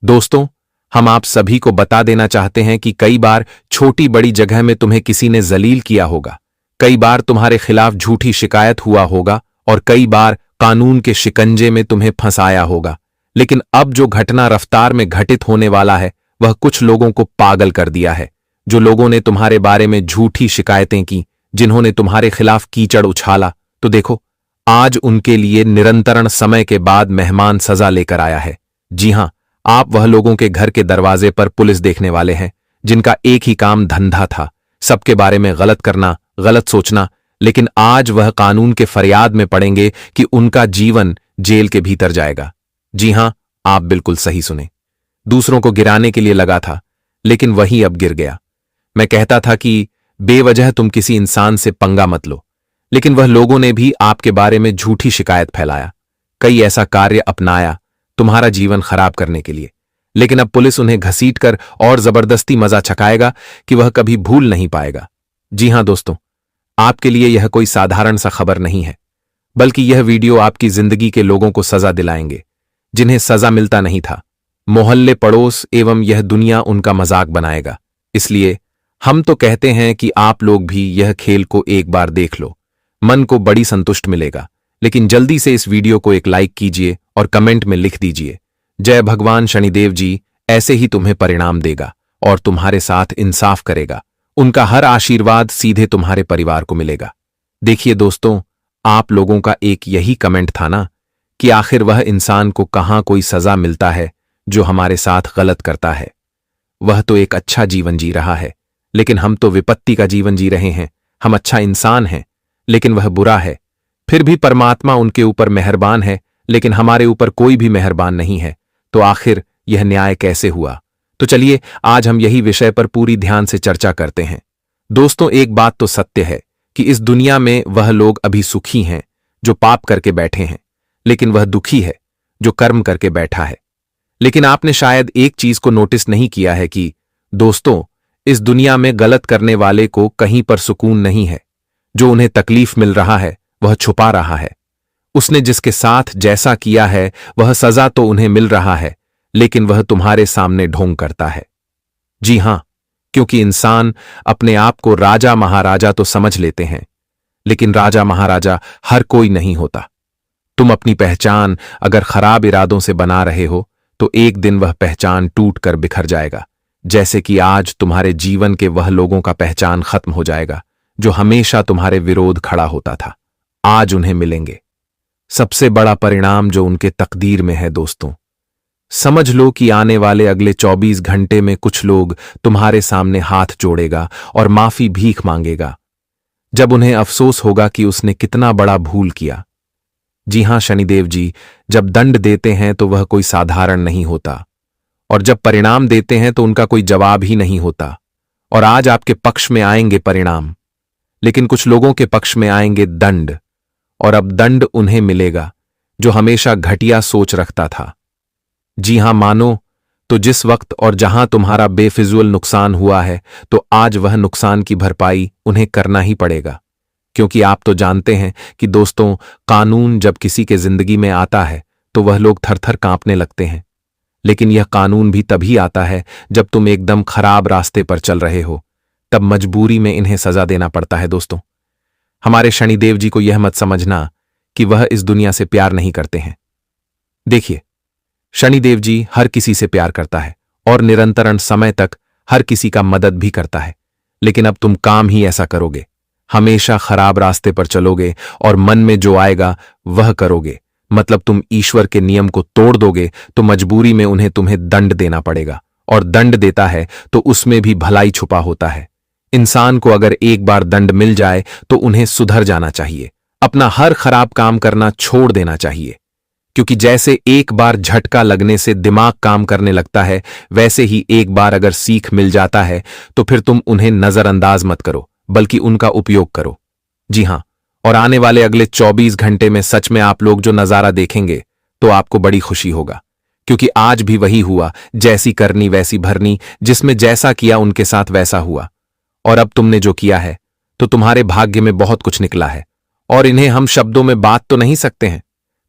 दोस्तों, हम आप सभी को बता देना चाहते हैं कि कई बार छोटी बड़ी जगह में तुम्हें किसी ने जलील किया होगा, कई बार तुम्हारे खिलाफ झूठी शिकायत हुआ होगा और कई बार कानून के शिकंजे में तुम्हें फंसाया होगा। लेकिन अब जो घटना रफ्तार में घटित होने वाला है वह कुछ लोगों को पागल कर दिया है। जो लोगों ने तुम्हारे बारे में झूठी शिकायतें की, जिन्होंने तुम्हारे खिलाफ कीचड़ उछाला, तो देखो आज उनके लिए निरंतरण समय के बाद मेहमान सजा लेकर आया है। जी हां, आप वह लोगों के घर के दरवाजे पर पुलिस देखने वाले हैं जिनका एक ही काम धंधा था, सबके बारे में गलत करना, गलत सोचना। लेकिन आज वह कानून के फरियाद में पड़ेंगे कि उनका जीवन जेल के भीतर जाएगा। जी हां, आप बिल्कुल सही सुने। दूसरों को गिराने के लिए लगा था, लेकिन वही अब गिर गया। मैं कहता था कि बेवजह तुम किसी इंसान से पंगा मत लो, लेकिन वह लोगों ने भी आपके बारे में झूठी शिकायत फैलाया, कई ऐसा कार्य अपनाया तुम्हारा जीवन खराब करने के लिए। लेकिन अब पुलिस उन्हें घसीटकर और जबरदस्ती मजा चखाएगा कि वह कभी भूल नहीं पाएगा। जी हां दोस्तों, आपके लिए यह कोई साधारण सा खबर नहीं है, बल्कि यह वीडियो आपकी जिंदगी के लोगों को सजा दिलाएंगे जिन्हें सजा मिलता नहीं था। मोहल्ले, पड़ोस एवं यह दुनिया उनका मजाक बनाएगा। इसलिए हम तो कहते हैं कि आप लोग भी यह खेल को एक बार देख लो, मन को बड़ी संतुष्ट मिलेगा। लेकिन जल्दी से इस वीडियो को एक लाइक कीजिए और कमेंट में लिख दीजिए, जय भगवान शनिदेव जी ऐसे ही तुम्हें परिणाम देगा और तुम्हारे साथ इंसाफ करेगा। उनका हर आशीर्वाद सीधे तुम्हारे परिवार को मिलेगा। देखिए दोस्तों, आप लोगों का एक यही कमेंट था ना कि आखिर वह इंसान को कहां कोई सजा मिलता है जो हमारे साथ गलत करता है। वह तो एक अच्छा जीवन जी रहा है, लेकिन हम तो विपत्ति का जीवन जी रहे हैं। हम अच्छा इंसान हैं, लेकिन वह बुरा है। फिर भी परमात्मा उनके ऊपर मेहरबान है, लेकिन हमारे ऊपर कोई भी मेहरबान नहीं है। तो आखिर यह न्याय कैसे हुआ? तो चलिए आज हम यही विषय पर पूरी ध्यान से चर्चा करते हैं। दोस्तों, एक बात तो सत्य है कि इस दुनिया में वह लोग अभी सुखी हैं जो पाप करके बैठे हैं, लेकिन वह दुखी है जो कर्म करके बैठा है। लेकिन आपने शायद एक चीज को नोटिस नहीं किया है कि दोस्तों, इस दुनिया में गलत करने वाले को कहीं पर सुकून नहीं है। जो उन्हें तकलीफ मिल रहा है वह छुपा रहा है। उसने जिसके साथ जैसा किया है वह सजा तो उन्हें मिल रहा है, लेकिन वह तुम्हारे सामने ढोंग करता है। जी हां, क्योंकि इंसान अपने आप को राजा महाराजा तो समझ लेते हैं, लेकिन राजा महाराजा हर कोई नहीं होता। तुम अपनी पहचान अगर खराब इरादों से बना रहे हो तो एक दिन वह पहचान टूट कर बिखर जाएगा। जैसे कि आज तुम्हारे जीवन के वह लोगों का पहचान खत्म हो जाएगा जो हमेशा तुम्हारे विरोध खड़ा होता था। आज उन्हें मिलेंगे सबसे बड़ा परिणाम जो उनके तकदीर में है। दोस्तों, समझ लो कि आने वाले अगले 24 घंटे में कुछ लोग तुम्हारे सामने हाथ जोड़ेगा और माफी भीख मांगेगा, जब उन्हें अफसोस होगा कि उसने कितना बड़ा भूल किया। जी हां शनिदेव जी, जब दंड देते हैं तो वह कोई साधारण नहीं होता, और जब परिणाम देते हैं तो उनका कोई जवाब ही नहीं होता। और आज आपके पक्ष में आएंगे परिणाम, लेकिन कुछ लोगों के पक्ष में आएंगे दंड, और अब दंड उन्हें मिलेगा जो हमेशा घटिया सोच रखता था। जी हां, मानो तो जिस वक्त और जहां तुम्हारा बेफिजूल नुकसान हुआ है, तो आज वह नुकसान की भरपाई उन्हें करना ही पड़ेगा। क्योंकि आप तो जानते हैं कि दोस्तों, कानून जब किसी के जिंदगी में आता है तो वह लोग थरथर कांपने लगते हैं। लेकिन यह कानून भी तभी आता है जब तुम एकदम खराब रास्ते पर चल रहे हो, तब मजबूरी में इन्हें सजा देना पड़ता है। दोस्तों, हमारे शनिदेव जी को यह मत समझना कि वह इस दुनिया से प्यार नहीं करते हैं। देखिए, शनिदेव जी हर किसी से प्यार करता है और निरंतरण समय तक हर किसी का मदद भी करता है। लेकिन अब तुम काम ही ऐसा करोगे, हमेशा खराब रास्ते पर चलोगे और मन में जो आएगा वह करोगे, मतलब तुम ईश्वर के नियम को तोड़ दोगे, तो मजबूरी में उन्हें तुम्हें दंड देना पड़ेगा। और दंड देता है तो उसमें भी भलाई छुपा होता है। इंसान को अगर एक बार दंड मिल जाए तो उन्हें सुधर जाना चाहिए, अपना हर खराब काम करना छोड़ देना चाहिए। क्योंकि जैसे एक बार झटका लगने से दिमाग काम करने लगता है, वैसे ही एक बार अगर सीख मिल जाता है तो फिर तुम उन्हें नजरअंदाज मत करो, बल्कि उनका उपयोग करो। जी हां, और आने वाले अगले 24 घंटे में सच में आप लोग जो नजारा देखेंगे तो आपको बड़ी खुशी होगा। क्योंकि आज भी वही हुआ, जैसी करनी वैसी भरनी, जिसमें जैसा किया उनके साथ वैसा हुआ। और अब तुमने जो किया है तो तुम्हारे भाग्य में बहुत कुछ निकला है, और इन्हें हम शब्दों में बात तो नहीं सकते हैं,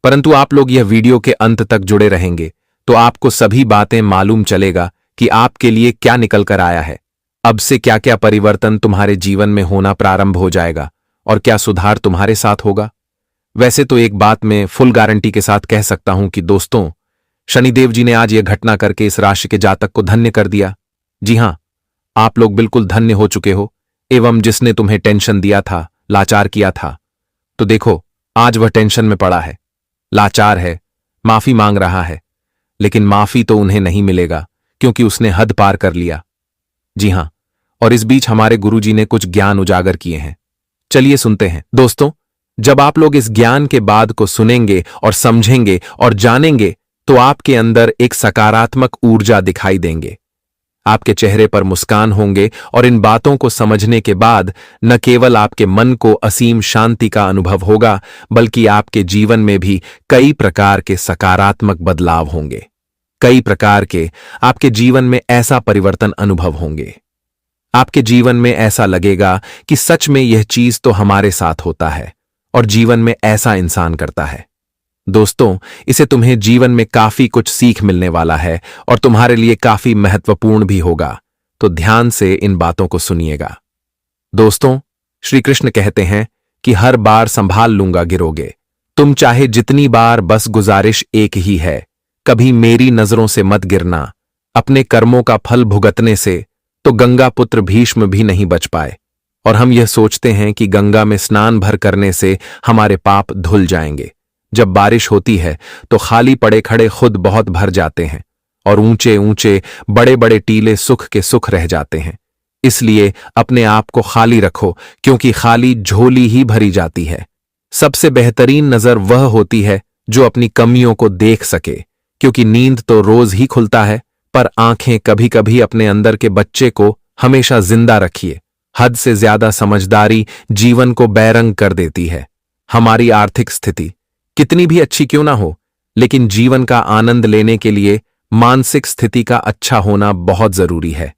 परंतु आप लोग यह वीडियो के अंत तक जुड़े रहेंगे तो आपको सभी बातें मालूम चलेगा कि आपके लिए क्या निकल कर आया है। अब से क्या क्या परिवर्तन तुम्हारे जीवन में होना प्रारंभ हो जाएगा और क्या सुधार तुम्हारे साथ होगा। वैसे तो एक बात मैं फुल गारंटी के साथ कह सकता हूं कि दोस्तों, शनिदेव जी ने आज यह घटना करके इस राशि के जातक को धन्य कर दिया। जी हां, आप लोग बिल्कुल धन्य हो चुके हो। एवं जिसने तुम्हें टेंशन दिया था, लाचार किया था, तो देखो आज वह टेंशन में पड़ा है, लाचार है, माफी मांग रहा है, लेकिन माफी तो उन्हें नहीं मिलेगा क्योंकि उसने हद पार कर लिया। जी हां, और इस बीच हमारे गुरुजी ने कुछ ज्ञान उजागर किए हैं। चलिए सुनते हैं। दोस्तों, जब आप लोग इस ज्ञान के बाद को सुनेंगे और समझेंगे और जानेंगे तो आपके अंदर एक सकारात्मक ऊर्जा दिखाई देंगे, आपके चेहरे पर मुस्कान होंगे और इन बातों को समझने के बाद न केवल आपके मन को असीम शांति का अनुभव होगा, बल्कि आपके जीवन में भी कई प्रकार के सकारात्मक बदलाव होंगे। कई प्रकार के आपके जीवन में ऐसा परिवर्तन अनुभव होंगे। आपके जीवन में ऐसा लगेगा कि सच में यह चीज तो हमारे साथ होता है और जीवन में ऐसा इंसान करता है। दोस्तों, इसे तुम्हें जीवन में काफी कुछ सीख मिलने वाला है और तुम्हारे लिए काफी महत्वपूर्ण भी होगा, तो ध्यान से इन बातों को सुनिएगा। दोस्तों, श्री कृष्ण कहते हैं कि हर बार संभाल लूंगा गिरोगे। तुम चाहे जितनी बार, बस गुजारिश एक ही है, कभी मेरी नजरों से मत गिरना। अपने कर्मों का फल भुगतने से तो गंगा पुत्र भीष्म भी नहीं बच पाए, और हम यह सोचते हैं कि गंगा में स्नान भर करने से हमारे पाप धुल जाएंगे। जब बारिश होती है तो खाली पड़े खड़े खुद बहुत भर जाते हैं और ऊंचे ऊंचे बड़े बड़े टीले सुख के सुख रह जाते हैं। इसलिए अपने आप को खाली रखो, क्योंकि खाली झोली ही भरी जाती है। सबसे बेहतरीन नजर वह होती है जो अपनी कमियों को देख सके, क्योंकि नींद तो रोज ही खुलता है, पर आंखें कभी कभी अपने अंदर के बच्चे को हमेशा जिंदा रखिए। हद से ज्यादा समझदारी जीवन को बैरंग कर देती है। हमारी आर्थिक स्थिति कितनी भी अच्छी क्यों ना हो, लेकिन जीवन का आनंद लेने के लिए मानसिक स्थिति का अच्छा होना बहुत जरूरी है।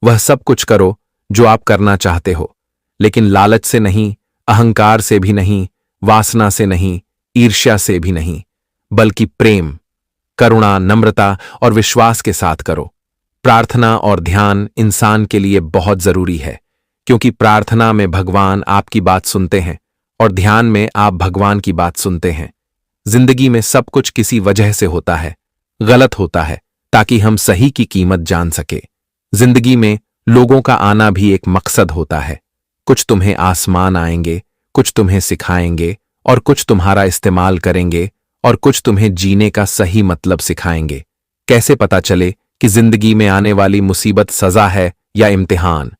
वह सब कुछ करो जो आप करना चाहते हो, लेकिन लालच से नहीं, अहंकार से भी नहीं, वासना से नहीं, ईर्ष्या से भी नहीं, बल्कि प्रेम, करुणा, नम्रता और विश्वास के साथ करो। प्रार्थना और ध्यान इंसान के लिए बहुत जरूरी है, क्योंकि प्रार्थना में भगवान आपकी बात सुनते हैं और ध्यान में आप भगवान की बात सुनते हैं। जिंदगी में सब कुछ किसी वजह से होता है, गलत होता है, ताकि हम सही की कीमत जान सके। जिंदगी में लोगों का आना भी एक मकसद होता है। कुछ तुम्हें आसमान आएंगे, कुछ तुम्हें सिखाएंगे और कुछ तुम्हारा इस्तेमाल करेंगे और कुछ तुम्हें जीने का सही मतलब सिखाएंगे। कैसे पता चले कि जिंदगी में आने वाली मुसीबत सजा है या इम्तिहान?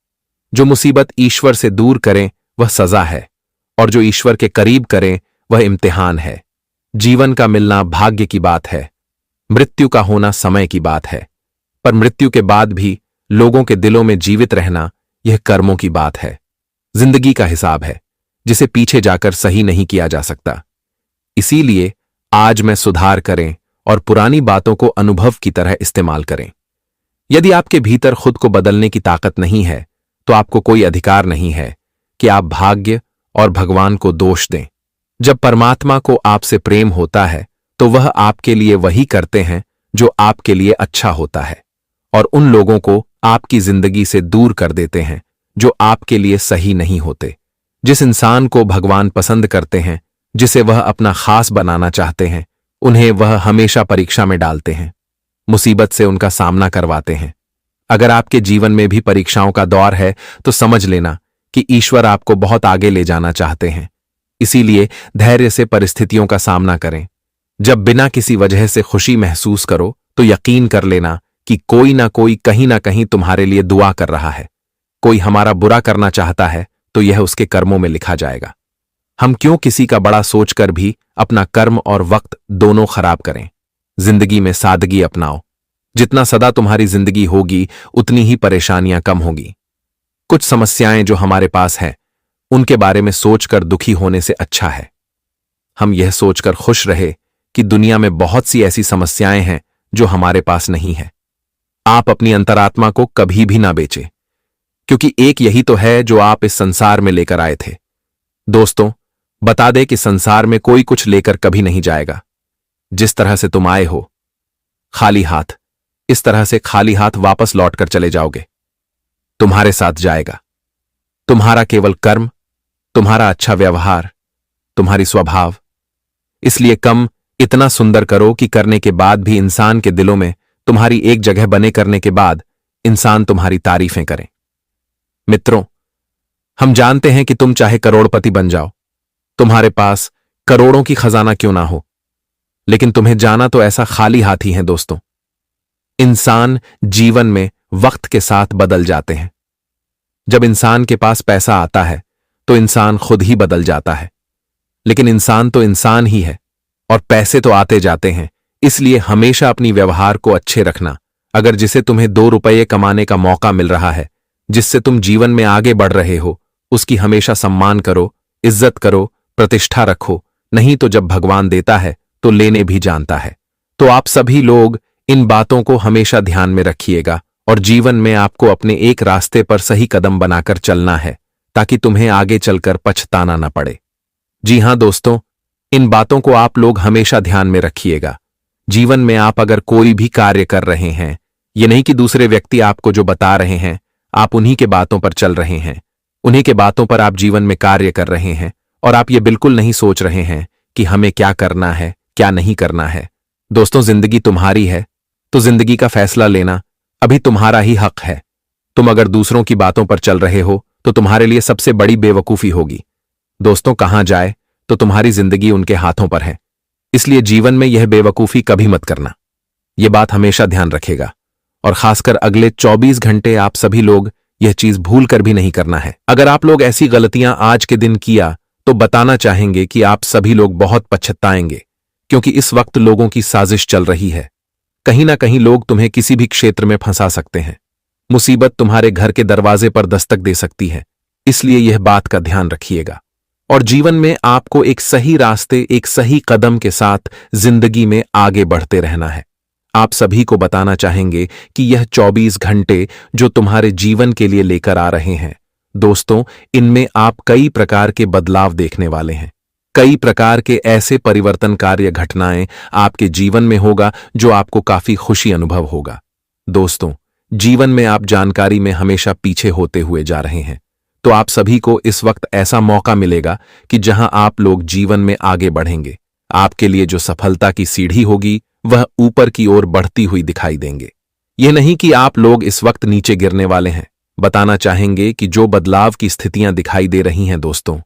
जो मुसीबत ईश्वर से दूर करें वह सजा है, और जो ईश्वर के करीब करें वह इम्तिहान है। जीवन का मिलना भाग्य की बात है, मृत्यु का होना समय की बात है, पर मृत्यु के बाद भी लोगों के दिलों में जीवित रहना यह कर्मों की बात है। जिंदगी का हिसाब है जिसे पीछे जाकर सही नहीं किया जा सकता। इसीलिए आज में सुधार करें और पुरानी बातों को अनुभव की तरह इस्तेमाल करें। यदि आपके भीतर खुद को बदलने की ताकत नहीं है, तो आपको कोई अधिकार नहीं है कि आप भाग्य और भगवान को दोष दें। जब परमात्मा को आपसे प्रेम होता है तो वह आपके लिए वही करते हैं जो आपके लिए अच्छा होता है, और उन लोगों को आपकी जिंदगी से दूर कर देते हैं जो आपके लिए सही नहीं होते। जिस इंसान को भगवान पसंद करते हैं, जिसे वह अपना खास बनाना चाहते हैं, उन्हें वह हमेशा परीक्षा में डालते हैं, मुसीबत से उनका सामना करवाते हैं। अगर आपके जीवन में भी परीक्षाओं का दौर है तो समझ लेना कि ईश्वर आपको बहुत आगे ले जाना चाहते हैं। इसीलिए धैर्य से परिस्थितियों का सामना करें। जब बिना किसी वजह से खुशी महसूस करो तो यकीन कर लेना कि कोई ना कोई कहीं ना कहीं तुम्हारे लिए दुआ कर रहा है। कोई हमारा बुरा करना चाहता है तो यह उसके कर्मों में लिखा जाएगा। हम क्यों किसी का बड़ा सोचकर भी अपना कर्म और वक्त दोनों खराब करें? जिंदगी में सादगी अपनाओ। जितना सदा तुम्हारी जिंदगी होगी उतनी ही परेशानियां कम होगी। कुछ समस्याएं जो हमारे पास हैं उनके बारे में सोचकर दुखी होने से अच्छा है हम यह सोचकर खुश रहे कि दुनिया में बहुत सी ऐसी समस्याएं हैं जो हमारे पास नहीं है। आप अपनी अंतरात्मा को कभी भी ना बेचें, क्योंकि एक यही तो है जो आप इस संसार में लेकर आए थे। दोस्तों, बता दे कि संसार में कोई कुछ लेकर कभी नहीं जाएगा। जिस तरह से तुम आए हो खाली हाथ। इस तरह से खाली हाथ वापस लौटकर चले जाओगे। तुम्हारे साथ जाएगा तुम्हारा केवल कर्म, तुम्हारा अच्छा व्यवहार, तुम्हारी स्वभाव। इसलिए कम इतना सुंदर करो कि करने के बाद भी इंसान के दिलों में तुम्हारी एक जगह बने, करने के बाद इंसान तुम्हारी तारीफें करें। मित्रों, हम जानते हैं कि तुम चाहे करोड़पति बन जाओ, तुम्हारे पास करोड़ों की खजाना क्यों ना हो, लेकिन तुम्हें जाना तो ऐसा खाली हाथ ही है। दोस्तों, इंसान जीवन में वक्त के साथ बदल जाते हैं। जब इंसान के पास पैसा आता है तो इंसान खुद ही बदल जाता है, लेकिन इंसान तो इंसान ही है और पैसे तो आते जाते हैं। इसलिए हमेशा अपनी व्यवहार को अच्छे रखना। अगर जिसे तुम्हें 2 रुपये कमाने का मौका मिल रहा है, जिससे तुम जीवन में आगे बढ़ रहे हो, उसकी हमेशा सम्मान करो, इज्जत करो, प्रतिष्ठा रखो। नहीं तो जब भगवान देता है तो लेने भी जानता है। तो आप सभी लोग इन बातों को हमेशा ध्यान में रखिएगा और जीवन में आपको अपने एक रास्ते पर सही कदम बनाकर चलना है, ताकि तुम्हें आगे चलकर पछताना न पड़े। जी हां दोस्तों, इन बातों को आप लोग हमेशा ध्यान में रखिएगा। जीवन में आप अगर कोई भी कार्य कर रहे हैं, ये नहीं कि दूसरे व्यक्ति आपको जो बता रहे हैं आप उन्हीं के बातों पर चल रहे हैं, उन्हीं के बातों पर आप जीवन में कार्य कर रहे हैं और आप ये बिल्कुल नहीं सोच रहे हैं कि हमें क्या करना है, क्या नहीं करना है। दोस्तों, जिंदगी तुम्हारी है, तो जिंदगी का फैसला लेना अभी तुम्हारा ही हक है। तुम अगर दूसरों की बातों पर चल रहे हो तो तुम्हारे लिए सबसे बड़ी बेवकूफी होगी। दोस्तों, कहां जाए तो तुम्हारी जिंदगी उनके हाथों पर है। इसलिए जीवन में यह बेवकूफी कभी मत करना। यह बात हमेशा ध्यान रखेगा और खासकर अगले 24 घंटे आप सभी लोग यह चीज भूल कर भी नहीं करना है। अगर आप लोग ऐसी गलतियां आज के दिन किया तो बताना चाहेंगे कि आप सभी लोग बहुत पछताएंगे, क्योंकि इस वक्त लोगों की साजिश चल रही है। कहीं ना कहीं लोग तुम्हें किसी भी क्षेत्र में फंसा सकते हैं। मुसीबत तुम्हारे घर के दरवाजे पर दस्तक दे सकती है। इसलिए यह बात का ध्यान रखिएगा और जीवन में आपको एक सही रास्ते, एक सही कदम के साथ जिंदगी में आगे बढ़ते रहना है। आप सभी को बताना चाहेंगे कि यह 24 घंटे जो तुम्हारे जीवन के लिए लेकर आ रहे हैं, दोस्तों, इनमें आप कई प्रकार के बदलाव देखने वाले हैं। कई प्रकार के ऐसे परिवर्तनकारी घटनाएं आपके जीवन में होगा जो आपको काफी खुशी अनुभव होगा। दोस्तों, जीवन में आप जानकारी में हमेशा पीछे होते हुए जा रहे हैं, तो आप सभी को इस वक्त ऐसा मौका मिलेगा कि जहां आप लोग जीवन में आगे बढ़ेंगे। आपके लिए जो सफलता की सीढ़ी होगी वह ऊपर की ओर बढ़ती हुई दिखाई देंगे। यह नहीं कि आप लोग इस वक्त नीचे गिरने वाले हैं। बताना चाहेंगे कि जो बदलाव की स्थितियां दिखाई दे रही हैं दोस्तों,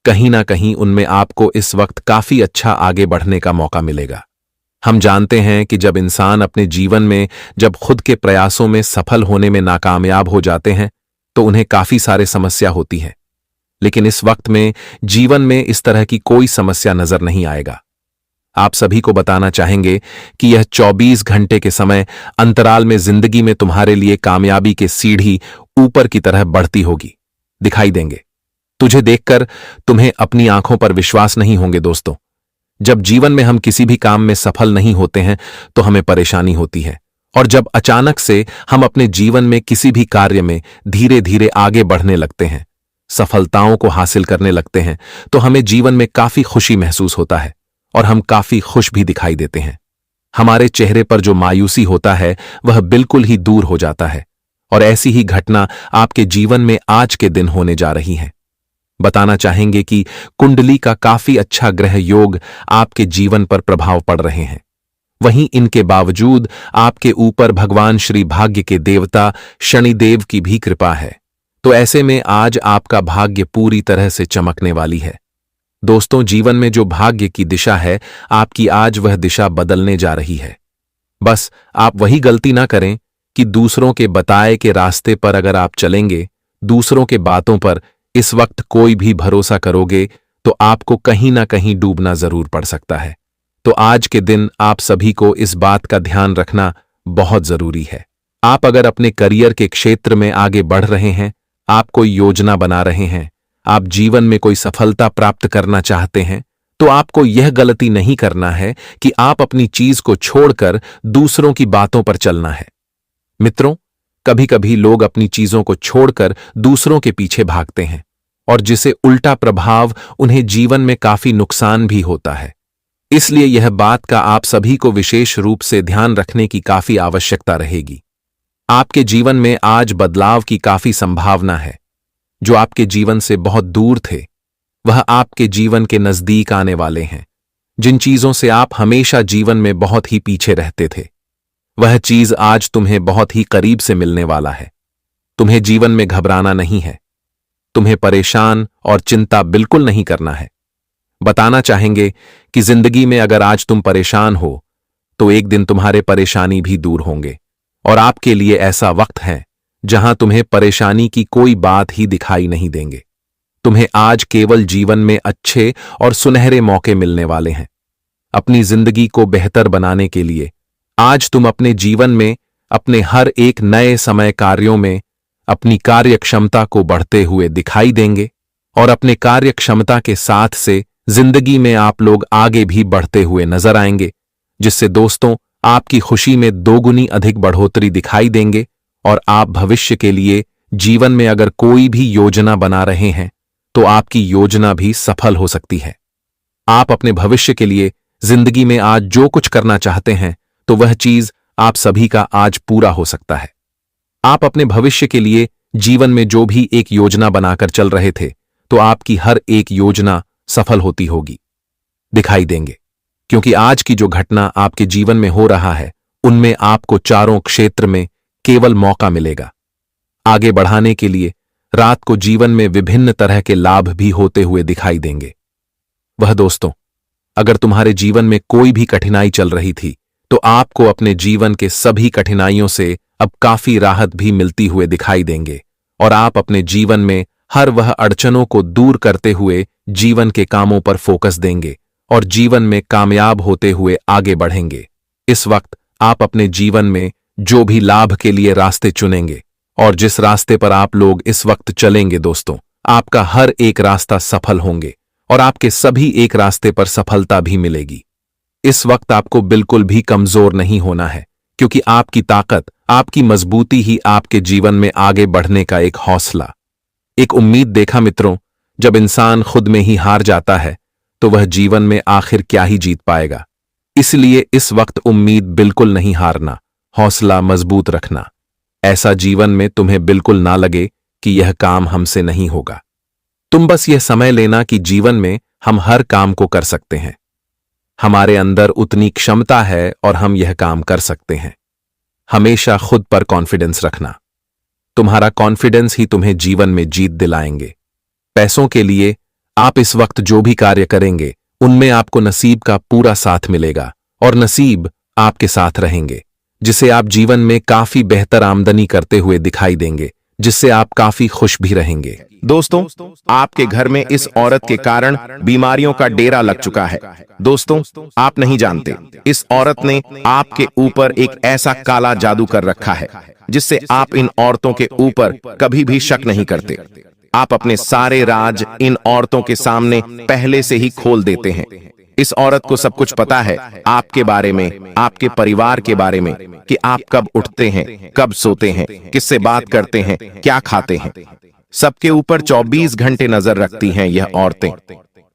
कहीं ना कहीं उनमें आपको इस वक्त काफी अच्छा आगे बढ़ने का मौका मिलेगा। हम जानते हैं कि जब इंसान अपने जीवन में जब खुद के प्रयासों में सफल होने में नाकामयाब हो जाते हैं तो उन्हें काफी सारे समस्या होती है, लेकिन इस वक्त में जीवन में इस तरह की कोई समस्या नजर नहीं आएगा। आप सभी को बताना चाहेंगे कि यह 24 घंटे के समय अंतराल में जिंदगी में तुम्हारे लिए कामयाबी के सीढ़ी ऊपर की तरह बढ़ती होगी, दिखाई देंगे। तुझे देखकर तुम्हें अपनी आंखों पर विश्वास नहीं होंगे। दोस्तों, जब जीवन में हम किसी भी काम में सफल नहीं होते हैं तो हमें परेशानी होती है, और जब अचानक से हम अपने जीवन में किसी भी कार्य में धीरे धीरे आगे बढ़ने लगते हैं, सफलताओं को हासिल करने लगते हैं, तो हमें जीवन में काफी खुशी महसूस होता है और हम काफी खुश भी दिखाई देते हैं। हमारे चेहरे पर जो मायूसी होता है वह बिल्कुल ही दूर हो जाता है, और ऐसी ही घटना आपके जीवन में आज के दिन होने जा रही है। बताना चाहेंगे कि कुंडली का काफी अच्छा ग्रह योग आपके जीवन पर प्रभाव पड़ रहे हैं। वहीं इनके बावजूद आपके ऊपर भगवान श्री भाग्य के देवता शनिदेव की भी कृपा है। तो ऐसे में आज आपका भाग्य पूरी तरह से चमकने वाली है। दोस्तों, जीवन में जो भाग्य की दिशा है, आपकी आज वह दिशा बदलने जा रही है। बस आप वही गलती ना करें कि दूसरों के बताए के रास्ते पर अगर आप चलेंगे, दूसरों के बातों पर इस वक्त कोई भी भरोसा करोगे तो आपको कहीं ना कहीं डूबना जरूर पड़ सकता है। तो आज के दिन आप सभी को इस बात का ध्यान रखना बहुत जरूरी है। आप अगर अपने करियर के क्षेत्र में आगे बढ़ रहे हैं, आप कोई योजना बना रहे हैं, आप जीवन में कोई सफलता प्राप्त करना चाहते हैं, तो आपको यह गलती नहीं करना है कि आप अपनी चीज को छोड़कर दूसरों की बातों पर चलना है। मित्रों, कभी कभी लोग अपनी चीजों को छोड़कर दूसरों के पीछे भागते हैं, और जिसे उल्टा प्रभाव उन्हें जीवन में काफी नुकसान भी होता है। इसलिए यह बात का आप सभी को विशेष रूप से ध्यान रखने की काफी आवश्यकता रहेगी। आपके जीवन में आज बदलाव की काफी संभावना है। जो आपके जीवन से बहुत दूर थे वह आपके जीवन के नजदीक आने वाले हैं। जिन चीजों से आप हमेशा जीवन में बहुत ही पीछे रहते थे वह चीज आज तुम्हें बहुत ही करीब से मिलने वाला है। तुम्हें जीवन में घबराना नहीं है। तुम्हें परेशान और चिंता बिल्कुल नहीं करना है। बताना चाहेंगे कि जिंदगी में अगर आज तुम परेशान हो तो एक दिन तुम्हारे परेशानी भी दूर होंगे और आपके लिए ऐसा वक्त है जहां तुम्हें परेशानी की कोई बात ही दिखाई नहीं देंगे। तुम्हें आज केवल जीवन में अच्छे और सुनहरे मौके मिलने वाले हैं। अपनी जिंदगी को बेहतर बनाने के लिए आज तुम अपने जीवन में अपने हर एक नए समय कार्यों में अपनी कार्यक्षमता को बढ़ते हुए दिखाई देंगे और अपने कार्यक्षमता के साथ से जिंदगी में आप लोग आगे भी बढ़ते हुए नजर आएंगे, जिससे दोस्तों आपकी खुशी में दोगुनी अधिक बढ़ोतरी दिखाई देंगे और आप भविष्य के लिए जीवन में अगर कोई भी योजना बना रहे हैं तो आपकी योजना भी सफल हो सकती है। आप अपने भविष्य के लिए जिंदगी में आज जो कुछ करना चाहते हैं तो वह चीज आप सभी का आज पूरा हो सकता है। आप अपने भविष्य के लिए जीवन में जो भी एक योजना बनाकर चल रहे थे तो आपकी हर एक योजना सफल होती होगी, दिखाई देंगे, क्योंकि आज की जो घटना आपके जीवन में हो रहा है उनमें आपको चारों क्षेत्र में केवल मौका मिलेगा। आगे बढ़ाने के लिए रात को जीवन में विभिन्न तरह के लाभ भी होते हुए दिखाई देंगे। वह दोस्तों, अगर तुम्हारे जीवन में कोई भी कठिनाई चल रही थी तो आपको अपने जीवन के सभी कठिनाइयों से अब काफी राहत भी मिलती हुए दिखाई देंगे और आप अपने जीवन में हर वह अड़चनों को दूर करते हुए जीवन के कामों पर फोकस देंगे और जीवन में कामयाब होते हुए आगे बढ़ेंगे। इस वक्त आप अपने जीवन में जो भी लाभ के लिए रास्ते चुनेंगे और जिस रास्ते पर आप लोग इस वक्त चलेंगे दोस्तों, आपका हर एक रास्ता सफल होंगे और आपके सभी एक रास्ते पर सफलता भी मिलेगी। इस वक्त आपको बिल्कुल भी कमजोर नहीं होना है, क्योंकि आपकी ताकत, आपकी मजबूती ही आपके जीवन में आगे बढ़ने का एक हौसला, एक उम्मीद। देखा मित्रों, जब इंसान खुद में ही हार जाता है तो वह जीवन में आखिर क्या ही जीत पाएगा। इसलिए इस वक्त उम्मीद बिल्कुल नहीं हारना, हौसला मजबूत रखना। ऐसा जीवन में तुम्हें बिल्कुल ना लगे कि यह काम हमसे नहीं होगा। तुम बस यह समय लेना कि जीवन में हम हर काम को कर सकते हैं। हमारे अंदर उतनी क्षमता है और हम यह काम कर सकते हैं। हमेशा खुद पर कॉन्फिडेंस रखना। तुम्हारा कॉन्फिडेंस ही तुम्हें जीवन में जीत दिलाएंगे। पैसों के लिए आप इस वक्त जो भी कार्य करेंगे उनमें आपको नसीब का पूरा साथ मिलेगा और नसीब आपके साथ रहेंगे, जिसे आप जीवन में काफी बेहतर आमदनी करते हुए दिखाई देंगे, जिससे आप काफी खुश भी रहेंगे। दोस्तों, आपके घर में इस औरत के कारण बीमारियों का डेरा लग चुका है। दोस्तों, आप नहीं जानते, इस औरत ने आपके ऊपर एक ऐसा काला जादू कर रखा है जिससे आप इन औरतों के ऊपर कभी भी शक नहीं करते। आप अपने सारे राज इन औरतों के सामने पहले से ही खोल देते हैं। इस औरत को सब कुछ पता है आपके बारे में, आपके परिवार के बारे में, कि आप कब उठते हैं, कब सोते हैं, किससे बात करते हैं, क्या खाते हैं। सबके ऊपर 24 घंटे नजर रखती हैं यह औरतें।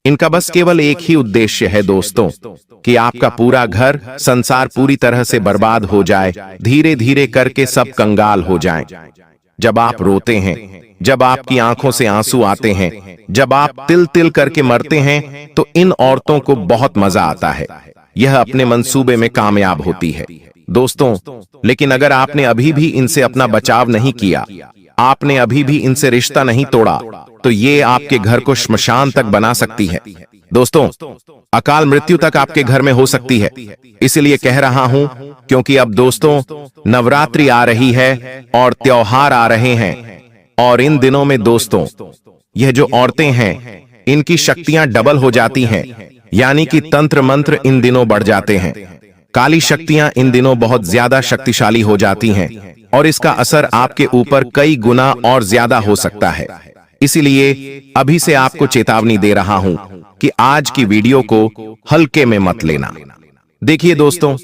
इनका बस केवल एक ही उद्देश्य है दोस्तों, कि आपका पूरा घर संसार पूरी तरह से बर्बाद हो जाए, धीरे धीरे करके सब कंगाल हो जाएं। जब आप रोते हैं, जब आपकी आंखों से आंसू आते हैं, जब आप तिल तिल करके मरते हैं, तो इन औरतों को बहुत मजा आता है। यह अपने मंसूबे में कामयाब होती है दोस्तों। लेकिन अगर आपने अभी भी इनसे अपना बचाव नहीं किया, आपने अभी भी इनसे रिश्ता नहीं तोड़ा, तो ये आपके घर को श्मशान तक बना सकती है दोस्तों। अकाल मृत्यु तक आपके घर में हो सकती है। इसलिए कह रहा हूं, क्योंकि अब दोस्तों नवरात्रि आ रही है और त्योहार आ रहे हैं, और इन दिनों में दोस्तों यह जो औरतें हैं इनकी शक्तियां डबल हो जाती हैं, यानी कि तंत्र मंत्र इन दिनों बढ़ जाते हैं। काली शक्तियां इन दिनों बहुत ज्यादा शक्तिशाली हो जाती हैं और इसका असर आपके ऊपर कई गुना और ज्यादा हो सकता है। इसलिए अभी से आपको चेतावनी दे रहा हूं कि आज की वीडियो को हल्के में मत लेना। देखिए दोस्तों,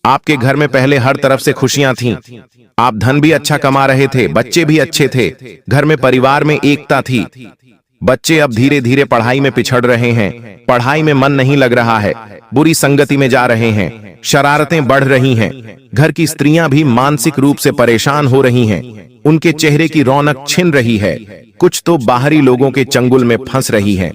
आपके घर में पहले हर तरफ से खुशियां थीं, आप धन भी अच्छा कमा रहे थे, बच्चे भी अच्छे थे, घर में परिवार में एकता थी, बच्चे अब धीरे धीरे पढ़ाई में पिछड़ रहे हैं, पढ़ाई में मन नहीं लग रहा है, बुरी संगति में जा रहे हैं, शरारतें बढ़ रही हैं, घर की स्त्रियां भी मानसिक रूप से परेशान हो रही हैं, उनके चेहरे की रौनक छिन रही है, कुछ तो बाहरी लोगों के चंगुल में फंस रही हैं,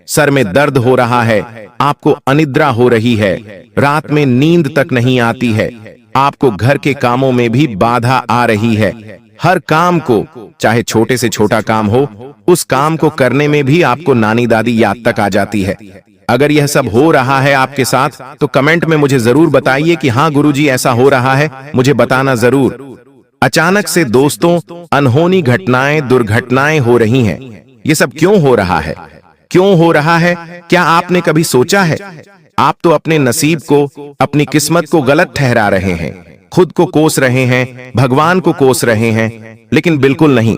सर में दर्द हो रहा है, आपको अनिद्रा हो रही है, रात में नींद तक नहीं आती है, आपको घर के कामों में भी बाधा आ रही है, हर काम को, चाहे छोटे से छोटा काम हो, उस काम को करने में भी आपको नानी दादी याद तक आ जाती है। अगर यह सब हो रहा है आपके साथ तो कमेंट में मुझे जरूर बताइए कि हाँ गुरुजी ऐसा हो रहा है, मुझे बताना जरूर। अचानक से दोस्तों अनहोनी घटनाएं, दुर्घटनाएं हो रही हैं। ये सब क्यों हो रहा है? क्यों हो रहा है? क्या आपने कभी सोचा है? आप तो अपने नसीब को, अपनी किस्मत को गलत ठहरा रहे हैं, खुद को कोस रहे हैं, भगवान को कोस रहे हैं, लेकिन बिल्कुल नहीं।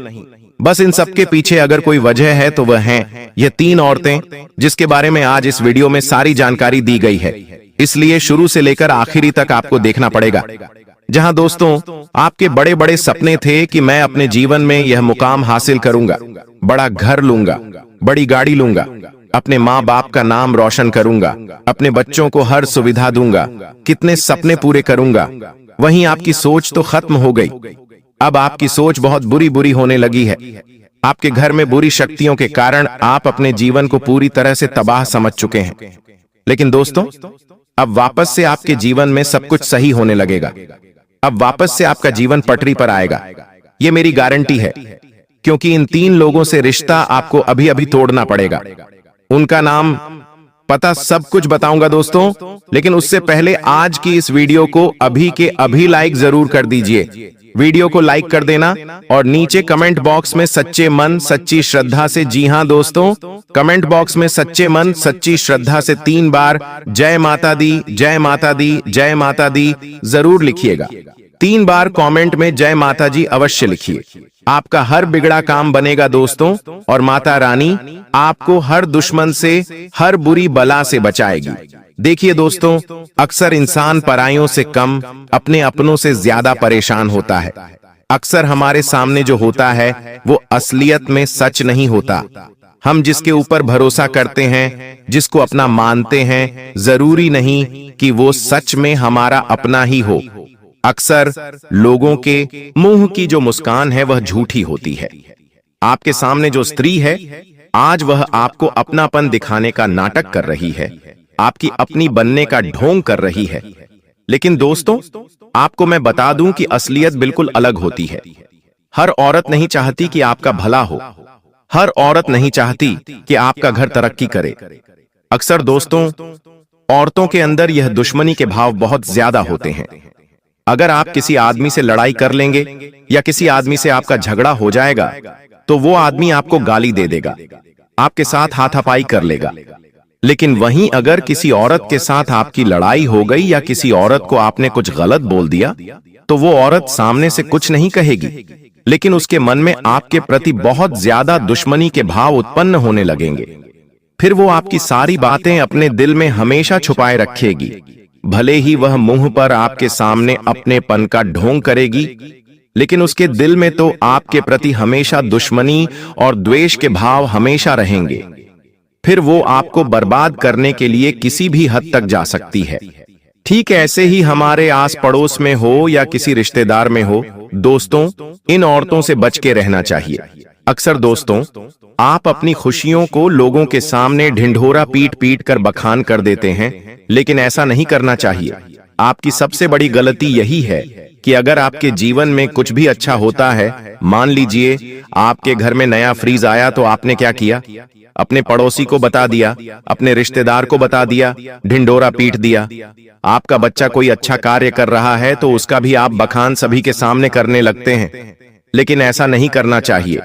बस इन सब के पीछे अगर कोई वजह है तो वह हैं ये 3 औरतें, जिसके बारे में आज इस वीडियो में सारी जानकारी दी गई है। इसलिए शुरू से लेकर आखिरी तक आपको देखना पड़ेगा। जहां दोस्तों आपके बड़े बड़े सपने थे कि मैं अपने जीवन में यह मुकाम हासिल करूंगा, बड़ा घर लूंगा, बड़ी गाड़ी लूंगा, अपने माँ बाप का नाम रोशन करूंगा, अपने बच्चों को हर सुविधा दूंगा, कितने सपने पूरे करूंगा, वहीं आपकी सोच तो खत्म हो गई। अब आपकी सोच बहुत बुरी होने लगी है। आपके घर में बुरी शक्तियों के कारण आप अपने जीवन को पूरी तरह से तबाह समझ चुके हैं। लेकिन दोस्तों अब वापस से आपके जीवन में सब कुछ सही होने लगेगा। अब वापस से आपका जीवन पटरी पर आएगा, ये मेरी गारंटी है, क्योंकि इन 3 लोगों से रिश्ता आपको अभी अभी तोड़ना पड़ेगा। उनका नाम, पता, सब कुछ बताऊंगा दोस्तों, लेकिन उससे पहले आज की इस वीडियो को अभी के अभी लाइक जरूर कर दीजिए। वीडियो को लाइक कर देना और नीचे कमेंट बॉक्स में सच्चे मन सच्ची श्रद्धा से, जी हां दोस्तों, कमेंट बॉक्स में सच्चे मन सच्ची श्रद्धा से 3 बार जय माता दी, जय माता दी, जय माता दी जरूर लिखिएगा। 3 बार कमेंट में जय माता जी अवश्य लिखिए। आपका हर बिगड़ा काम बनेगा दोस्तों, और माता रानी आपको हर दुश्मन से, हर बुरी बला से बचाएगी। देखिए दोस्तों, अक्सर इंसान परायों से कम, अपने अपनों से ज्यादा परेशान होता है। अक्सर हमारे सामने जो होता है वो असलियत में सच नहीं होता। हम जिसके ऊपर भरोसा करते हैं, जिसको अपना मानते हैं, जरूरी नहीं कि वो सच में हमारा अपना ही हो। अक्सर लोगों के मुंह की जो मुस्कान है वह झूठी होती है। आपके सामने जो स्त्री है, आज वह आपको अपनापन दिखाने का नाटक कर रही है, आपकी अपनी बनने का ढोंग कर रही है। लेकिन दोस्तों आपको मैं बता दूं कि असलियत बिल्कुल अलग होती है। हर औरत नहीं चाहती कि आपका भला हो, हर औरत नहीं चाहती कि आपका घर तरक्की करे। अक्सर दोस्तों औरतों के अंदर यह दुश्मनी के भाव बहुत ज्यादा होते हैं। अगर आप किसी आदमी से लड़ाई कर लेंगे या किसी आदमी से आपका झगड़ा हो जाएगा तो वो आदमी आपको गाली दे देगा, आपके साथ हाथापाई कर लेगा। लेकिन वहीं अगर किसी औरत के साथ आपकी लड़ाई हो गई या किसी औरत को आपने कुछ गलत बोल दिया तो वो औरत सामने से कुछ नहीं कहेगी, लेकिन उसके मन में आपके प्रति बहुत ज्यादा दुश्मनी के भाव उत्पन्न होने लगेंगे। फिर वो आपकी सारी बातें अपने दिल में हमेशा छुपाए रखेगी। भले ही वह मुंह पर आपके सामने अपनेपन का ढोंग करेगी, लेकिन उसके दिल में तो आपके प्रति हमेशा दुश्मनी और द्वेष के भाव हमेशा रहेंगे। फिर वो आपको बर्बाद करने के लिए किसी भी हद तक जा सकती है। ठीक ऐसे ही हमारे आस पड़ोस में हो या किसी रिश्तेदार में हो, दोस्तों इन औरतों से बच के रहना चाहिए। अक्सर दोस्तों आप अपनी खुशियों को लोगों के सामने ढिंढोरा पीट पीट कर बखान कर देते हैं, लेकिन ऐसा नहीं करना चाहिए। आपकी सबसे बड़ी गलती यही है कि अगर आपके जीवन में कुछ भी अच्छा होता है, मान लीजिए आपके घर में नया फ्रीज आया, तो आपने क्या किया? अपने पड़ोसी को बता दिया, अपने रिश्तेदार को बता दिया, ढिंडोरा पीट दिया। आपका बच्चा कोई अच्छा कार्य कर रहा है तो उसका भी आप बखान सभी के सामने करने लगते हैं, लेकिन ऐसा नहीं करना चाहिए।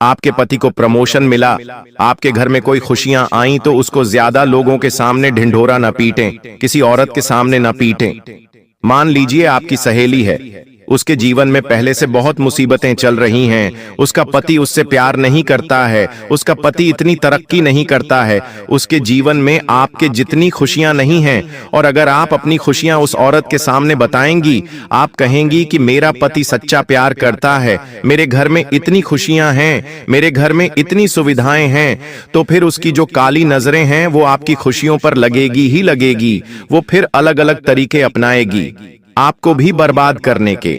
आपके पति को प्रमोशन मिला, आपके घर में कोई खुशियां आई तो उसको ज्यादा लोगों के सामने ढिंढोरा न पीटें, किसी औरत के सामने न पीटें। मान लीजिए आपकी सहेली है, उसके जीवन में पहले से बहुत मुसीबतें चल रही हैं, उसका पति उससे प्यार नहीं करता है, उसका पति इतनी तरक्की नहीं करता है, उसके जीवन में आपके जितनी खुशियां नहीं हैं, और अगर आप अपनी खुशियां उस औरत के सामने बताएंगी, आप कहेंगी कि मेरा पति सच्चा प्यार करता है, मेरे घर में इतनी खुशियां हैं, मेरे घर में इतनी सुविधाएं हैं, तो फिर उसकी जो काली नजरें हैं वो आपकी खुशियों पर लगेगी ही लगेगी। वो फिर अलग अलग तरीके अपनाएगी आपको भी बर्बाद करने के।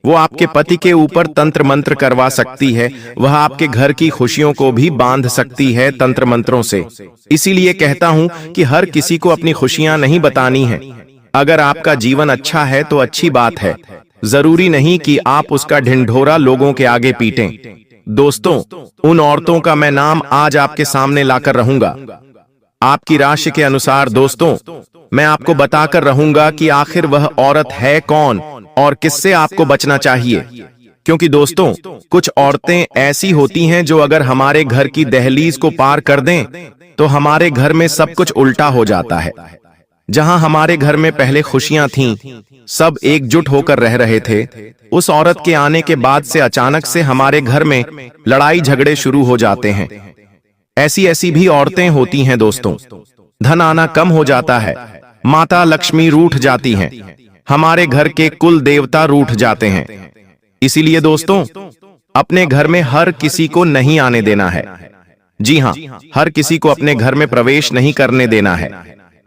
वो आपके पति के ऊपर तंत्र मंत्र करवा सकती है, वह आपके घर की खुशियों को भी बांध सकती है तंत्र मंत्रों से। इसीलिए कहता हूं कि हर किसी को अपनी खुशियां नहीं बतानी है। अगर आपका जीवन अच्छा है तो अच्छी बात है, जरूरी नहीं कि आप उसका ढिंढोरा लोगों के आगे पीटें। दोस्तों, उन औरतों का मैं नाम आज आपके सामने लाकर रहूंगा। आपकी राशि के अनुसार दोस्तों, मैं आपको बताकर रहूंगा कि आखिर वह औरत है कौन और किससे आपको बचना चाहिए। क्योंकि दोस्तों, कुछ औरतें ऐसी होती हैं जो अगर हमारे घर की दहलीज को पार कर दें तो हमारे घर में सब कुछ उल्टा हो जाता है। जहां हमारे घर में पहले खुशियां थीं, सब एकजुट होकर रह रहे थे, उस औरत के आने के बाद से अचानक से हमारे घर में लड़ाई झगड़े शुरू हो जाते हैं। ऐसी ऐसी भी औरतें होती हैं दोस्तों। धन आना कम हो जाता है, माता लक्ष्मी रूठ जाती हैं, हमारे घर के कुल देवता रूठ जाते हैं। इसीलिए दोस्तों, अपने घर में हर किसी को नहीं आने देना है। जी हां, हर किसी को अपने घर में प्रवेश नहीं करने देना है,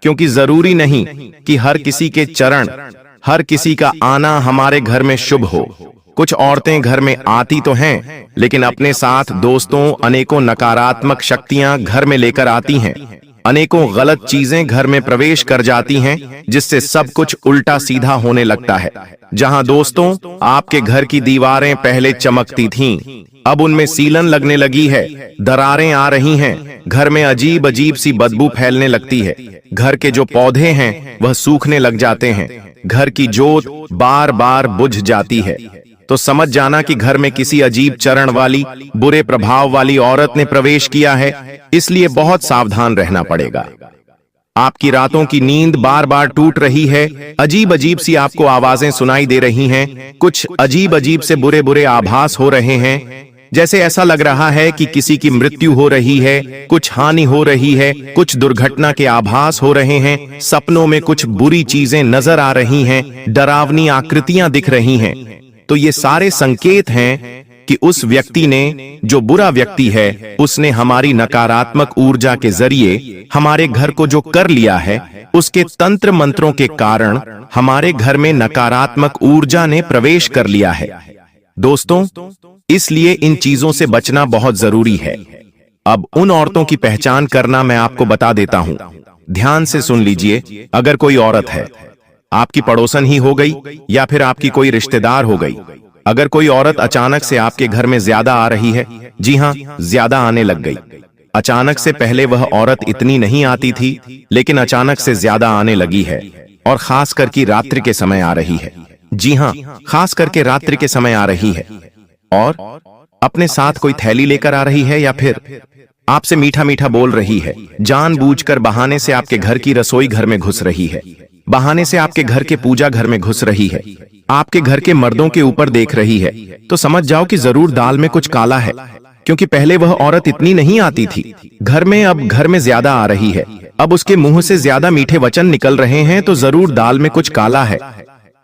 क्योंकि जरूरी नहीं कि हर किसी के चरण, हर किसी का आना हमारे घर में शुभ हो। कुछ औरतें घर में आती तो हैं, लेकिन अपने साथ दोस्तों अनेकों नकारात्मक शक्तियां घर में लेकर आती हैं, अनेकों गलत चीजें घर में प्रवेश कर जाती हैं, जिससे सब कुछ उल्टा सीधा होने लगता है। जहां दोस्तों आपके घर की दीवारें पहले चमकती थीं, अब उनमें सीलन लगने लगी है, दरारें आ रही हैं, घर में अजीब अजीब सी बदबू फैलने लगती है, घर के जो पौधे हैं वह सूखने लग जाते हैं, घर की जोत बार बार बुझ जाती है, तो समझ जाना कि घर में किसी अजीब चरण वाली, बुरे प्रभाव वाली औरत ने प्रवेश किया है। इसलिए बहुत सावधान रहना पड़ेगा। आपकी रातों की नींद बार बार टूट रही है, अजीब अजीब सी आपको आवाजें सुनाई दे रही हैं, कुछ अजीब अजीब से बुरे बुरे आभास हो रहे हैं, जैसे ऐसा लग रहा है कि किसी की मृत्यु हो रही है, कुछ हानि हो रही है, कुछ दुर्घटना के आभास हो रहे हैं, सपनों में कुछ बुरी चीजें नजर आ रही हैं, डरावनी आकृतियां दिख रही हैं। तो ये सारे संकेत हैं कि उस व्यक्ति ने, जो बुरा व्यक्ति है, उसने हमारी नकारात्मक ऊर्जा के जरिए हमारे घर को जो कर लिया है, उसके तंत्र मंत्रों के कारण हमारे घर में नकारात्मक ऊर्जा ने प्रवेश कर लिया है। दोस्तों, इसलिए इन चीजों से बचना बहुत जरूरी है। अब उन औरतों की पहचान करना मैं आपको बता देता हूं। ध्यान से सुन लीजिए। अगर कोई औरत है, आपकी पड़ोसन ही हो गई या फिर आपकी कोई रिश्तेदार हो गई, अगर कोई औरत अचानक से आपके घर में ज्यादा आ रही है, जी हां, ज्यादा आने लग गई। अचानक से पहले वह औरत इतनी नहीं आती थी, लेकिन अचानक से ज्यादा आने लगी है, और खास करके रात्रि के समय आ रही है। जी हां, खास करके रात्रि के समय आ रही है, और अपने साथ कोई थैली लेकर आ रही है, या फिर आपसे मीठा मीठा बोल रही है, जानबूझकर बहाने से आपके घर की रसोई घर में घुस रही है, बहाने से आपके घर के पूजा घर में घुस रही है, आपके घर के मर्दों के ऊपर देख रही है, तो समझ जाओ कि जरूर दाल में कुछ काला है। क्योंकि पहले वह औरत इतनी नहीं आती थी घर में, अब घर में ज्यादा आ रही है, अब उसके मुंह से ज्यादा मीठे वचन निकल रहे हैं, तो जरूर दाल में कुछ काला है।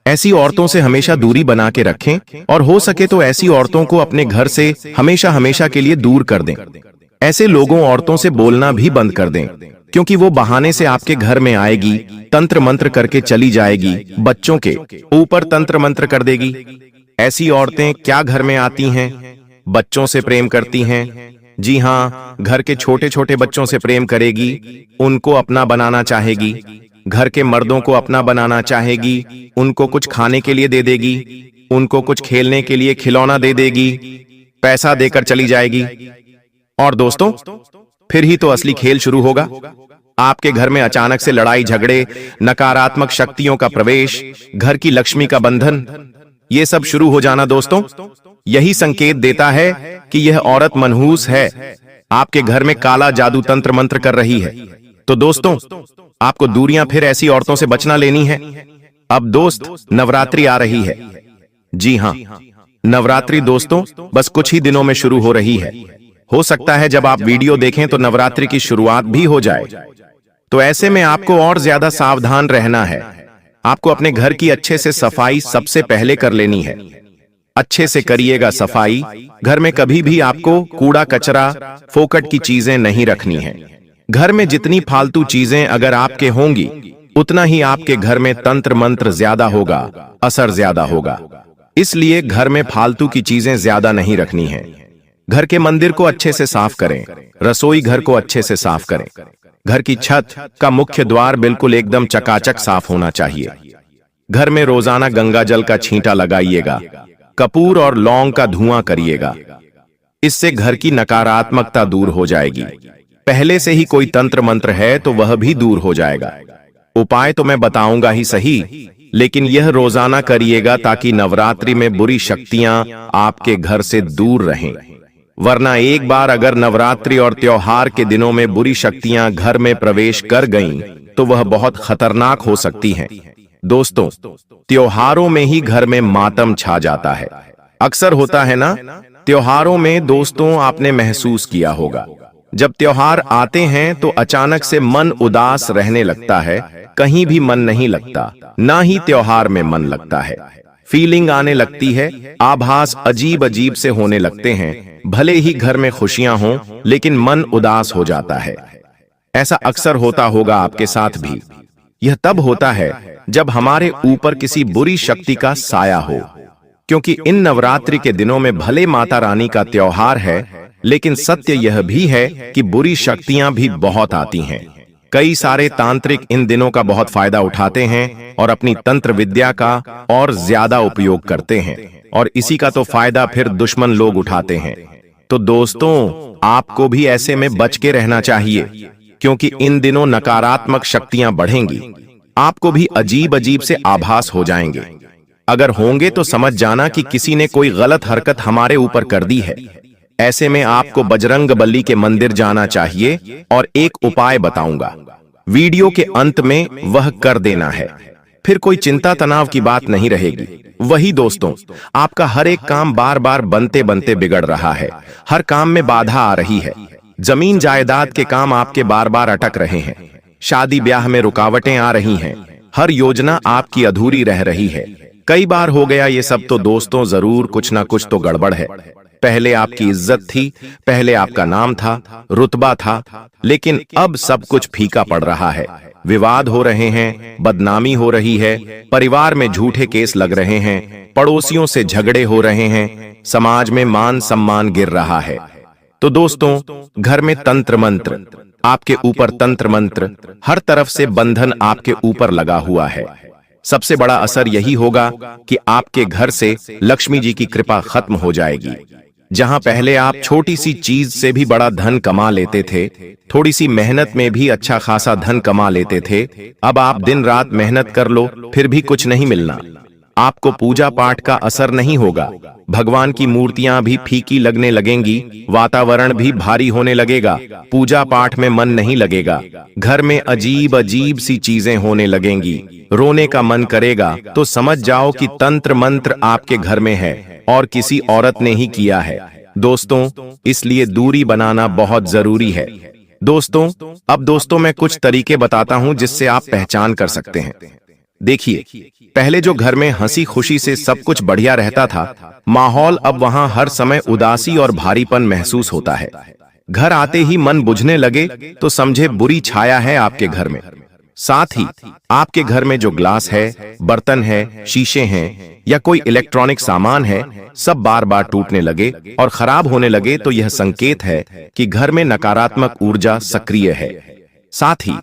ऐसी औरतों से हमेशा दूरी बना के रखें, और हो सके तो ऐसी औरतों को अपने घर से हमेशा हमेशा के लिए दूर कर दें। ऐसे लोगों औरतों से बोलना भी बंद कर दें, क्योंकि वो बहाने से आपके घर में आएगी, तंत्र मंत्र करके चली जाएगी, बच्चों के ऊपर तंत्र मंत्र कर देगी। ऐसी औरतें क्या घर में आती हैं? बच्चों से प्रेम करती हैं। जी हां, घर के छोटे छोटे बच्चों से प्रेम करेगी, उनको अपना बनाना चाहेगी, घर के मर्दों को अपना बनाना चाहेगी, उनको कुछ खाने के लिए दे देगी, उनको कुछ खेलने के लिए खिलौना दे देगी, पैसा देकर चली जाएगी। और दोस्तों, फिर ही तो असली खेल शुरू होगा। आपके घर में अचानक से लड़ाई झगड़े, नकारात्मक शक्तियों का प्रवेश, घर की लक्ष्मी का बंधन, ये सब शुरू हो जाना दोस्तों, यही संकेत देता है कि यह औरत मनहूस है, आपके घर में काला जादू तंत्र मंत्र कर रही है। तो दोस्तों, आपको दूरियां फिर ऐसी औरतों से बचना लेनी है। अब दोस्त, नवरात्रि आ रही है। जी हाँ, नवरात्रि दोस्तों बस कुछ ही दिनों में शुरू हो रही है। हो सकता है जब आप वीडियो देखें तो नवरात्रि की शुरुआत भी हो जाए। तो ऐसे में आपको और ज्यादा सावधान रहना है। आपको अपने घर की अच्छे से सफाई सबसे पहले कर लेनी है। अच्छे से करिएगा सफाई। घर में कभी भी आपको कूड़ा कचरा फोकट की चीजें नहीं रखनी है। घर में जितनी फालतू चीजें अगर आपके होंगी उतना ही आपके घर में तंत्र मंत्र ज्यादा होगा, असर ज्यादा होगा। इसलिए घर में फालतू की चीजें ज्यादा नहीं रखनी है। घर के मंदिर को अच्छे से साफ करें, रसोई घर को अच्छे से साफ करें। घर की छत का मुख्य द्वार बिल्कुल एकदम चकाचक साफ होना चाहिए। घर में रोजाना गंगा जल का छींटा लगाइएगा। कपूर और लौंग का धुआं करिएगा। इससे घर की नकारात्मकता दूर हो जाएगी। पहले से ही कोई तंत्र मंत्र है तो वह भी दूर हो जाएगा। उपाय तो मैं बताऊंगा ही सही, लेकिन यह रोजाना करिएगा ताकि नवरात्रि में बुरी शक्तियां आपके घर से दूर रहें। वरना एक बार अगर नवरात्रि और त्योहार के दिनों में बुरी शक्तियां घर में प्रवेश कर गईं, तो वह बहुत खतरनाक हो सकती हैं। दोस्तों, त्योहारों में ही घर में मातम छा जाता है। अक्सर होता है ना, त्योहारों में दोस्तों आपने महसूस किया होगा, जब त्योहार आते हैं तो अचानक से मन उदास रहने लगता है। कहीं भी मन नहीं लगता, ना ही त्योहार में मन लगता है। फीलिंग आने लगती है, आभास अजीब अजीब से होने लगते हैं। भले ही घर में खुशियां हों, लेकिन मन उदास हो जाता है। ऐसा अक्सर होता होगा आपके साथ भी। यह तब होता है जब हमारे ऊपर किसी बुरी शक्ति का साया हो। क्योंकि इन नवरात्रि के दिनों में भले माता रानी का त्योहार है, लेकिन सत्य यह भी है कि बुरी शक्तियां भी बहुत आती हैं। कई सारे तांत्रिक इन दिनों का बहुत फायदा उठाते हैं और अपनी तंत्र विद्या का और ज्यादा उपयोग करते हैं, और इसी का तो फायदा फिर दुश्मन लोग उठाते हैं। तो दोस्तों, आपको भी ऐसे में बच के रहना चाहिए, क्योंकि इन दिनों नकारात्मक शक्तियां बढ़ेंगी। आपको भी अजीब अजीब से आभास हो जाएंगे। अगर होंगे तो समझ जाना कि किसी ने कोई गलत हरकत हमारे ऊपर कर दी है। ऐसे में आपको बजरंग बली के मंदिर जाना चाहिए, और एक उपाय बताऊंगा, वीडियो के अंत में वह कर देना है। फिर कोई चिंता तनाव की बात नहीं रहेगी। वही दोस्तों, आपका हर एक काम बार बार बनते बनते बिगड़ रहा है। हर काम में बाधा आ रही है। जमीन जायदाद के काम आपके बार बार अटक रहे हैं। शादी ब्याह में रुकावटें आ रही हैं। हर योजना आपकी अधूरी रह रही है। कई बार हो गया ये सब तो दोस्तों जरूर कुछ ना कुछ तो गड़बड़ है। पहले आपकी इज्जत थी, पहले आपका नाम था, रुतबा था, लेकिन अब सब कुछ फीका पड़ रहा है। विवाद हो रहे हैं, बदनामी हो रही है, परिवार में झूठे केस लग रहे हैं, पड़ोसियों से झगड़े हो रहे हैं, समाज में मान सम्मान गिर रहा है। तो दोस्तों, घर में तंत्र मंत्र, आपके ऊपर तंत्र मंत्र, हर तरफ से बंधन आपके ऊपर लगा हुआ है। सबसे बड़ा असर यही होगा कि आपके घर से लक्ष्मी जी की कृपा खत्म हो जाएगी। जहां पहले आप छोटी सी चीज से भी बड़ा धन कमा लेते थे, थोड़ी सी मेहनत में भी अच्छा खासा धन कमा लेते थे, अब आप दिन रात मेहनत कर लो फिर भी कुछ नहीं मिलना। आपको पूजा पाठ का असर नहीं होगा। भगवान की मूर्तियां भी फीकी लगने लगेंगी, वातावरण भी भारी होने लगेगा, पूजा पाठ में मन नहीं लगेगा, घर में अजीब अजीब सी चीजें होने लगेंगी, रोने का मन करेगा। तो समझ जाओ कि तंत्र मंत्र आपके घर में है और किसी औरत ने ही किया है। दोस्तों, इसलिए दूरी बनाना बहुत जरूरी है। दोस्तों, अब दोस्तों मैं कुछ तरीके बताता हूं जिससे आप पहचान कर सकते हैं। देखिए, पहले जो घर में हंसी खुशी से सब कुछ बढ़िया रहता था, माहौल अब वहां हर समय उदासी और भारीपन महसूस होता है। घर आते ही मन बुझने लगे तो समझे बुरी छाया है आपके घर में। साथ ही आपके घर में जो ग्लास है, बर्तन है, शीशे हैं या कोई इलेक्ट्रॉनिक सामान है, सब बार बार टूटने लगे और खराब होने लगे तो यह संकेत है कि घर में नकारात्मक ऊर्जा सक्रिय है। साथ ही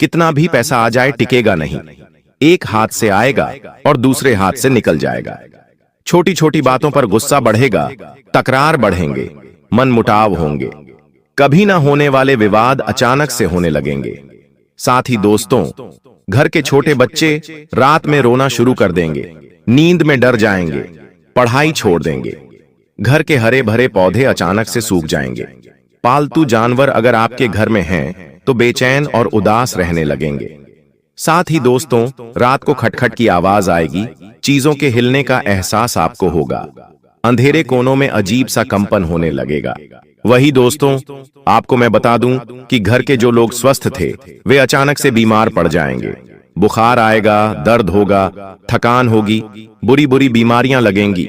कितना भी पैसा आ जाए टिकेगा नहीं, एक हाथ से आएगा और दूसरे हाथ से निकल जाएगा। छोटी छोटी बातों पर गुस्सा बढ़ेगा, तकरार बढ़ेंगे, मनमुटाव होंगे, कभी ना होने वाले विवाद अचानक से होने लगेंगे। साथ ही दोस्तों, घर के छोटे बच्चे रात में रोना शुरू कर देंगे, नींद में डर जाएंगे, पढ़ाई छोड़ देंगे, घर के हरे भरे पौधे अचानक से सूख जाएंगे। पालतू जानवर अगर आपके घर में हैं तो बेचैन और उदास रहने लगेंगे। साथ ही दोस्तों, रात को खटखट की आवाज आएगी, चीजों के हिलने का एहसास आपको होगा। अंधेरे कोनों में अजीब सा कंपन होने लगेगा। वही दोस्तों, आपको मैं बता दूं कि घर के जो लोग स्वस्थ थे वे अचानक से बीमार पड़ जाएंगे। बुखार आएगा, दर्द होगा, थकान होगी, बुरी बुरी बीमारियां लगेंगी।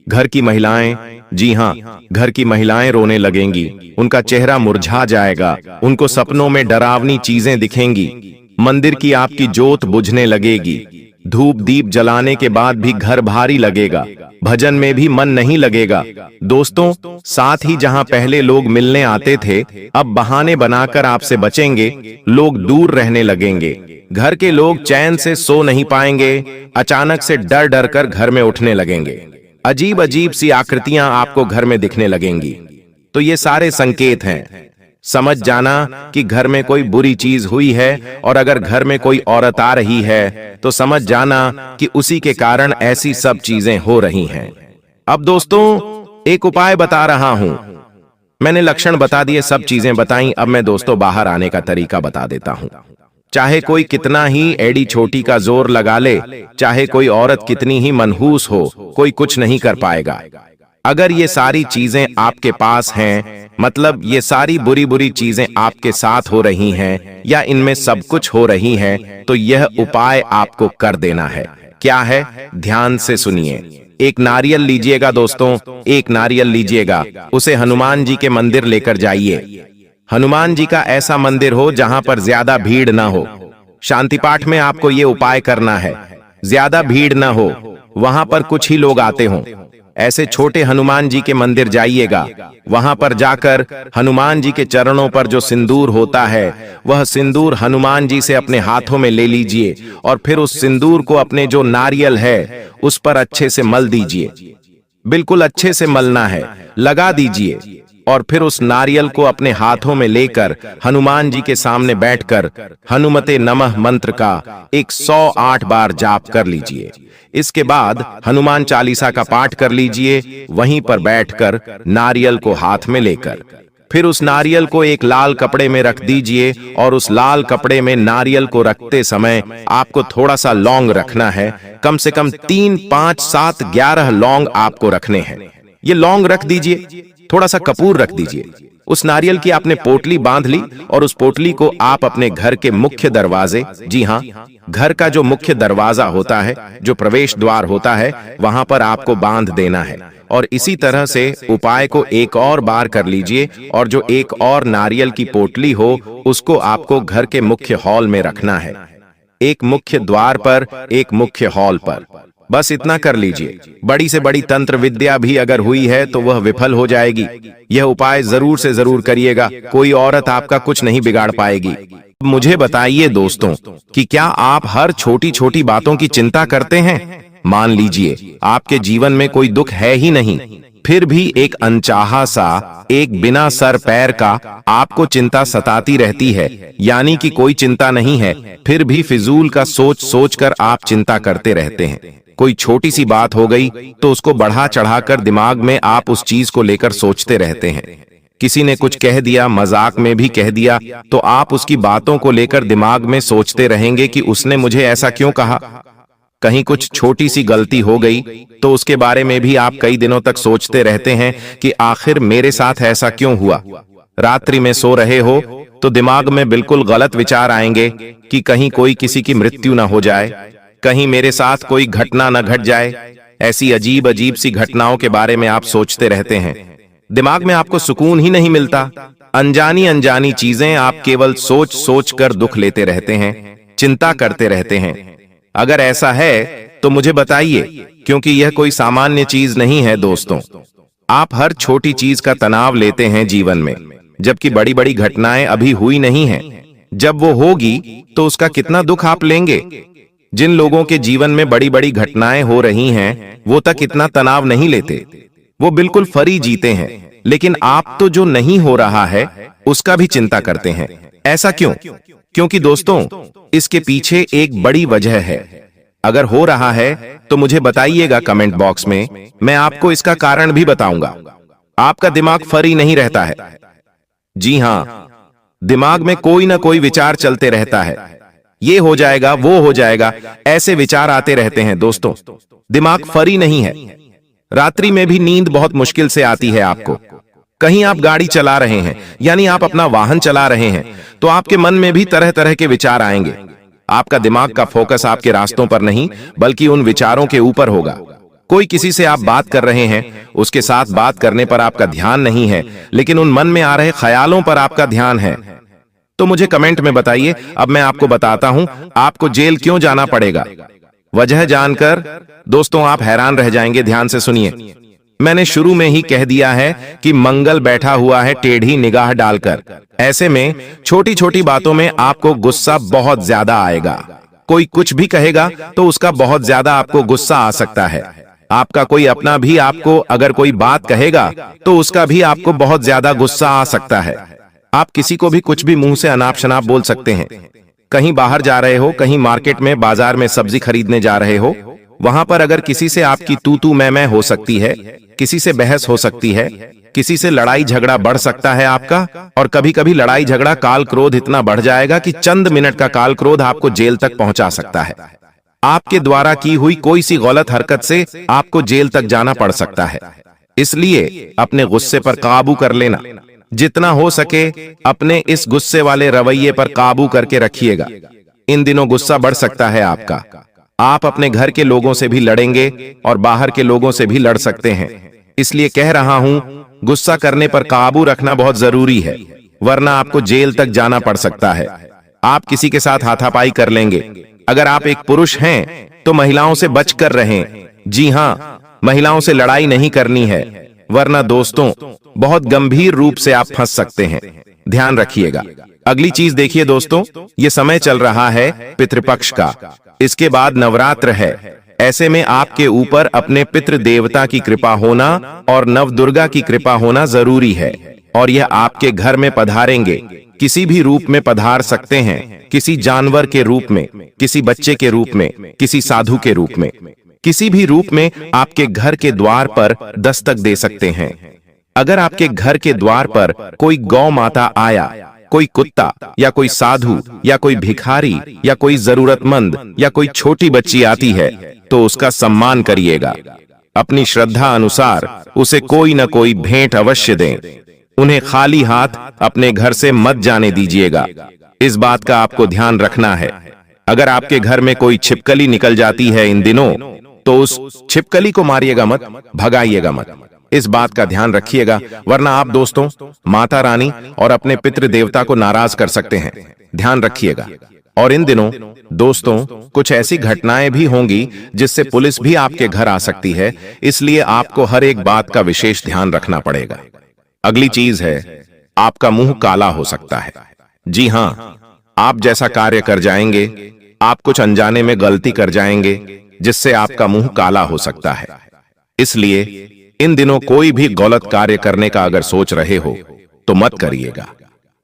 घर की महिलाएं, जी हां, घर की महिलाएं रोने लगेंगी, उनका चेहरा मुरझा जाएगा, उनको सपनों में डरावनी चीजें दिखेंगी, मंदिर की आपकी जोत बुझने लगेगी, धूप दीप जलाने के बाद भी घर भारी लगेगा, भजन में भी मन नहीं लगेगा। दोस्तों, साथ ही जहां पहले लोग मिलने आते थे, अब बहाने बनाकर आपसे बचेंगे, लोग दूर रहने लगेंगे। घर के लोग चैन से सो नहीं पाएंगे, अचानक से डर डर कर घर में उठने लगेंगे। अजीब अजीब सी आकृतियां आपको घर में दिखने लगेंगी। तो ये सारे संकेत हैं। समझ जाना कि घर में कोई बुरी चीज हुई है, और अगर घर में कोई औरत आ रही है तो समझ जाना कि उसी के कारण ऐसी सब चीजें हो रही हैं। अब दोस्तों, एक उपाय बता रहा हूं। मैंने लक्षण बता दिए, सब चीजें बताई, अब मैं दोस्तों बाहर आने का तरीका बता देता हूं। चाहे कोई कितना ही एड़ी छोटी का जोर लगा ले, चाहे कोई औरत कितनी ही मनहूस हो, कोई कुछ नहीं कर पाएगा। अगर ये सारी चीजें आपके पास हैं, मतलब ये सारी बुरी बुरी चीजें आपके साथ हो रही हैं, या इनमें सब कुछ हो रही हैं, तो यह उपाय आपको कर देना है। क्या है? ध्यान से सुनिए। एक नारियल लीजिएगा दोस्तों, एक नारियल लीजिएगा, उसे हनुमान जी के मंदिर लेकर जाइए। हनुमान जी का ऐसा मंदिर हो जहां पर ज्यादा भीड़ ना हो। शांति पाठ में आपको ये उपाय करना है। ज्यादा भीड़ ना हो, वहां पर कुछ ही लोग आते हों। ऐसे छोटे हनुमान जी के मंदिर जाइएगा। वहां पर जाकर हनुमान जी के चरणों पर जो सिंदूर होता है, वह सिंदूर हनुमान जी से अपने हाथों में ले लीजिए, और फिर उस सिंदूर को अपने जो नारियल है उस पर अच्छे से मल दीजिए। बिल्कुल अच्छे से मलना है, लगा दीजिए, और फिर उस नारियल को अपने हाथों में लेकर हनुमान जी के सामने बैठकर हनुमते नमः मंत्र का 108 बार जाप कर लीजिए। इसके बाद हनुमान चालीसा का पाठ कर लीजिए, वहीं पर बैठकर नारियल को हाथ में लेकर। फिर उस नारियल को एक लाल कपड़े में रख दीजिए, और उस लाल कपड़े में नारियल को रखते समय आपको थोड़ा सा लौंग रखना है। कम से कम 3, 5, 7, 11 लौंग आपको रखने हैं। ये लौंग रख दीजिए, थोड़ा सा कपूर रख दीजिए। उस नारियल की आपने पोटली बांध ली, और उस पोटली को आप अपने घर के मुख्य दरवाजे, जी हां, घर का जो मुख्य दरवाजा होता है, जो प्रवेश द्वार होता है, वहां पर आपको बांध देना है। और इसी तरह से उपाय को एक और बार कर लीजिए, और जो एक और नारियल की पोटली हो उसको आपको घर के मुख्य हॉल में रखना है। एक मुख्य द्वार पर, एक मुख्य हॉल पर। बस इतना कर लीजिए। बड़ी से बड़ी तंत्र विद्या भी अगर हुई है तो वह विफल हो जाएगी। यह उपाय जरूर से जरूर करिएगा, कोई औरत आपका कुछ नहीं बिगाड़ पाएगी। मुझे बताइए दोस्तों कि क्या आप हर छोटी छोटी बातों की चिंता करते हैं? मान लीजिए आपके जीवन में कोई दुख है ही नहीं, फिर भी एक अनचाहा सा, एक बिना सर पैर का आपको चिंता सताती रहती है। यानी कि कोई चिंता नहीं है, फिर भी फिजूल का सोच सोच कर आप चिंता करते रहते हैं। कोई छोटी सी बात हो गई तो उसको बढ़ा चढ़ाकर दिमाग में आप उस चीज को लेकर सोचते रहते हैं। किसी ने कुछ कह दिया, मजाक में भी कह दिया, तो आप उसकी बातों को लेकर दिमाग में सोचते रहेंगे कि उसने मुझे ऐसा क्यों कहा। कहीं कुछ छोटी सी गलती हो गई तो उसके बारे में भी आप कई दिनों तक सोचते रहते हैं कि आखिर मेरे साथ ऐसा क्यों हुआ। रात्रि में सो रहे हो तो दिमाग में बिल्कुल गलत विचार आएंगे कि कहीं कोई किसी की मृत्यु ना हो जाए, कहीं मेरे साथ कोई घटना न घट जाए। ऐसी अजीब अजीब सी घटनाओं के बारे में आप सोचते रहते हैं। दिमाग में आपको सुकून ही नहीं मिलता। अनजानी अनजानी चीजें आप केवल सोच सोच कर दुख लेते रहते हैं, चिंता करते रहते हैं। अगर ऐसा है तो मुझे बताइए, क्योंकि यह कोई सामान्य चीज नहीं है दोस्तों। आप हर छोटी चीज का तनाव लेते हैं जीवन में, जबकि बड़ी बड़ी घटनाएं अभी हुई नहीं हैं। जब वो होगी तो उसका कितना दुख आप लेंगे। जिन लोगों के जीवन में बड़ी बड़ी घटनाएं हो रही हैं, वो तक इतना तनाव नहीं लेते, वो बिल्कुल फरी जीते हैं। लेकिन आप तो जो नहीं हो रहा है उसका भी चिंता करते हैं। ऐसा क्यों? क्योंकि दोस्तों इसके पीछे एक बड़ी वजह है। अगर हो रहा है तो मुझे बताइएगा कमेंट बॉक्स में, मैं आपको इसका कारण भी बताऊंगा। आपका दिमाग फरी नहीं रहता है। जी हां, दिमाग में कोई ना कोई विचार चलते रहता है। ये हो जाएगा, वो हो जाएगा, ऐसे विचार आते रहते हैं। दोस्तों, दिमाग फरी नहीं है। रात्रि में भी नींद बहुत मुश्किल से आती है आपको। कहीं आप गाड़ी चला रहे हैं, यानी आप अपना वाहन चला रहे हैं, तो आपके मन में भी तरह तरह के विचार आएंगे। आपका दिमाग का फोकस आपके रास्तों पर नहीं, बल्कि उन विचारों के ऊपर होगा। कोई किसी से आप बात कर रहे हैं, उसके साथ बात करने पर आपका ध्यान नहीं है, लेकिन उन मन में आ रहे ख्यालों पर आपका ध्यान है। तो मुझे कमेंट में बताइए। अब मैं आपको बताता हूं आपको जेल क्यों जाना पड़ेगा। वजह जानकर दोस्तों आप हैरान रह जाएंगे। ध्यान से सुनिए। मैंने शुरू में ही कह दिया है कि मंगल बैठा हुआ है टेढ़ी निगाह डालकर। ऐसे में छोटी छोटी बातों में आपको गुस्सा बहुत ज्यादा आएगा। कोई कुछ भी कहेगा तो उसका बहुत ज्यादा आपको गुस्सा आ सकता है। आपका कोई अपना भी आपको अगर कोई बात कहेगा तो उसका भी आपको बहुत ज्यादा गुस्सा आ सकता है। आप किसी को भी कुछ भी मुंह से अनाप शनाप बोल सकते हैं। कहीं बाहर जा रहे हो, कहीं मार्केट में बाजार में सब्जी खरीदने जा रहे हो, वहां पर अगर किसी से आपकी तू मैं हो सकती है, किसी से बहस हो सकती है, किसी से लड़ाई झगड़ा बढ़ सकता है आपका। और कभी कभी लड़ाई झगड़ा काल क्रोध इतना बढ़ जाएगा कि चंद मिनट का काल क्रोध आपको जेल तक पहुंचा सकता है। आपके द्वारा की हुई कोई सी गलत हरकत से आपको जेल तक जाना पड़ सकता है। इसलिए अपने गुस्से पर काबू कर लेना। जितना हो सके अपने इस गुस्से वाले रवैये पर काबू करके रखिएगा। इन दिनों गुस्सा बढ़ सकता है आपका। आप अपने घर के लोगों से भी लड़ेंगे और बाहर के लोगों से भी लड़ सकते हैं। इसलिए कह रहा हूं, गुस्सा करने पर काबू रखना बहुत जरूरी है, वरना आपको जेल तक जाना पड़ सकता है। आप किसी के साथ हाथापाई कर लेंगे। अगर आप एक पुरुष हैं तो महिलाओं से बचकर रहें। जी हां, महिलाओं से लड़ाई नहीं करनी है, वरना दोस्तों बहुत गंभीर रूप से आप फंस सकते हैं। ध्यान रखिएगा। अगली चीज देखिए दोस्तों, ये समय चल रहा है पितृपक्ष का। इसके बाद नवरात्र है। ऐसे में आपके ऊपर अपने पितृ देवता की कृपा होना और नवदुर्गा की कृपा होना जरूरी है। और यह आपके घर में पधारेंगे। किसी भी रूप में पधार सकते हैं, किसी जानवर के रूप में, किसी बच्चे के रूप में, किसी साधु के रूप में, किसी भी रूप में आपके घर के द्वार पर दस्तक दे सकते हैं। अगर आपके घर के द्वार पर कोई गौ माता आया, कोई कुत्ता या कोई साधु या कोई भिखारी या कोई जरूरतमंद या कोई छोटी बच्ची आती है, तो उसका सम्मान करिएगा। अपनी श्रद्धा अनुसार उसे कोई न कोई भेंट अवश्य दें। उन्हें खाली हाथ अपने घर से मत जाने दीजिएगा। इस बात का आपको ध्यान रखना है। अगर आपके घर में कोई छिपकली निकल जाती है इन दिनों, तो उस छिपकली को मारिएगा मत, भगाइएगा मत। इस बात का ध्यान रखिएगा, वरना आप दोस्तों माता रानी और अपने पितृ देवता को नाराज कर सकते हैं। ध्यान रखिएगा। और इन दिनों दोस्तों कुछ ऐसी घटनाएं भी होंगी जिससे पुलिस भी आपके घर आ सकती है। इसलिए आपको हर एक बात का विशेष ध्यान रखना पड़ेगा। अगली चीज है, आपका मुंह काला हो सकता है। जी हां, आप जैसा कार्य कर जाएंगे, आप कुछ अनजाने में गलती कर जाएंगे जिससे आपका मुंह काला हो सकता है। इसलिए इन दिनों कोई भी गलत कार्य करने का अगर सोच रहे हो तो मत करिएगा।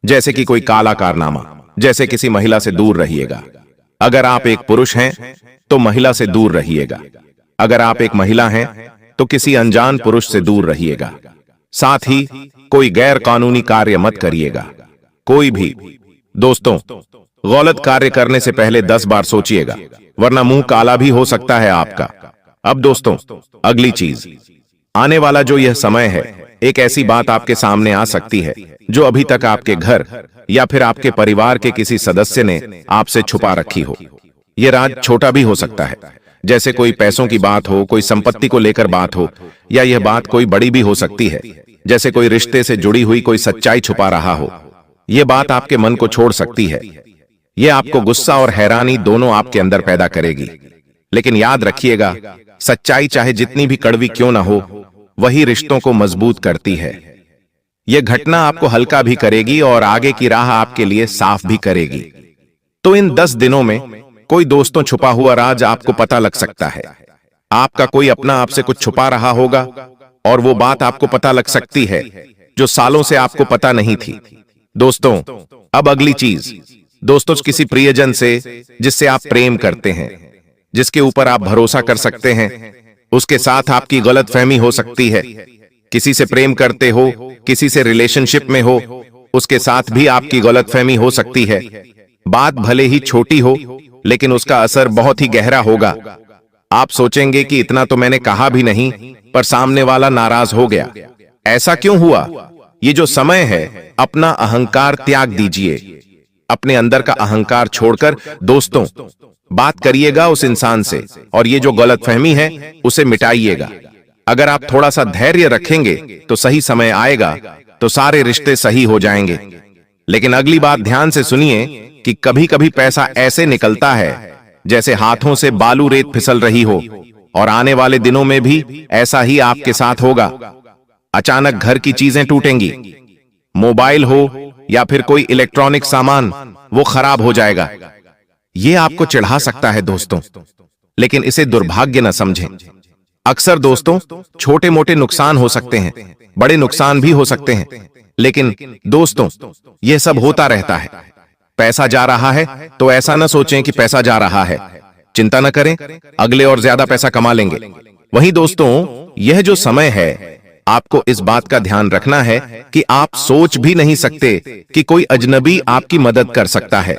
जैसे कि कोई काला कारनामा, जैसे किसी महिला से दूर रहिएगा। अगर आप एक पुरुष हैं तो महिला से दूर रहिएगा। अगर आप एक महिला हैं तो किसी अनजान पुरुष से दूर रहिएगा। साथ ही कोई गैर कानूनी कार्य मत करिएगा। कोई भी दोस्तों गलत कार्य करने से पहले 10 बार सोचिएगा, वरना मुंह काला भी हो सकता है आपका। अब दोस्तों अगली चीज, आने वाला जो यह समय है, एक ऐसी बात आपके सामने आ सकती है जो अभी तक आपके घर या फिर आपके परिवार के किसी सदस्य ने आपसे छुपा रखी हो। यह राज छोटा भी हो सकता है, जैसे कोई पैसों की बात हो, कोई संपत्ति को लेकर बात हो, या यह बात कोई बड़ी भी हो सकती है, जैसे कोई रिश्ते से जुड़ी हुई कोई सच्चाई छुपा रहा हो। यह बात आपके मन को छोड़ सकती है। यह आपको गुस्सा और हैरानी दोनों आपके अंदर पैदा करेगी। लेकिन याद रखिएगा, सच्चाई चाहे जितनी भी कड़वी क्यों ना हो, वही रिश्तों को मजबूत करती है। यह घटना आपको हल्का भी करेगी और आगे की राह आपके लिए साफ भी करेगी। तो इन 10 दिनों में कोई दोस्तों छुपा हुआ राज आपको पता लग सकता है। आपका कोई अपना आपसे कुछ छुपा रहा होगा और वो बात आपको पता लग सकती है जो सालों से आपको पता नहीं थी। दोस्तों अब अगली चीज, दोस्तों किसी प्रियजन से जिससे आप प्रेम करते हैं, जिसके ऊपर आप भरोसा कर सकते हैं, उसके साथ आपकी गलतफहमी हो सकती है। किसी से प्रेम करते हो, किसी से रिलेशनशिप में हो, उसके साथ भी आपकी गलतफहमी हो सकती है। बात भले ही छोटी हो, लेकिन उसका असर बहुत ही गहरा होगा। आप सोचेंगे कि इतना तो मैंने कहा भी नहीं, पर सामने वाला नाराज हो गया। ऐसा क्यों हुआ? ये जो समय है, अपना अहंकार त्याग दीजिए। अपने अंदर का अहंकार छोड़कर दोस्तों बात करिएगा उस इंसान से, और ये जो गलतफहमी है उसे मिटाइएगा। अगर आप थोड़ा सा धैर्य रखेंगे तो सही समय आएगा, तो सारे रिश्ते सही हो जाएंगे। लेकिन अगली बात ध्यान से सुनिए कि कभी कभी पैसा ऐसे निकलता है जैसे हाथों से बालू रेत फिसल रही हो, और आने वाले दिनों में भी ऐसा ही आपके साथ होगा। अचानक घर की चीजें टूटेंगी, मोबाइल हो या फिर कोई इलेक्ट्रॉनिक सामान, वो खराब हो जाएगा। ये आपको चिढ़ा सकता है दोस्तों, लेकिन इसे दुर्भाग्य न समझें। अक्सर दोस्तों छोटे मोटे नुकसान हो सकते हैं, बड़े नुकसान भी हो सकते हैं, लेकिन दोस्तों यह सब होता रहता है। पैसा जा रहा है तो ऐसा न सोचें कि पैसा जा रहा है, चिंता न करें, अगले और ज्यादा पैसा कमा लेंगे। वहीं दोस्तों यह जो समय है, आपको इस बात का ध्यान रखना है कि आप सोच भी नहीं सकते कि कोई अजनबी आपकी मदद कर सकता है।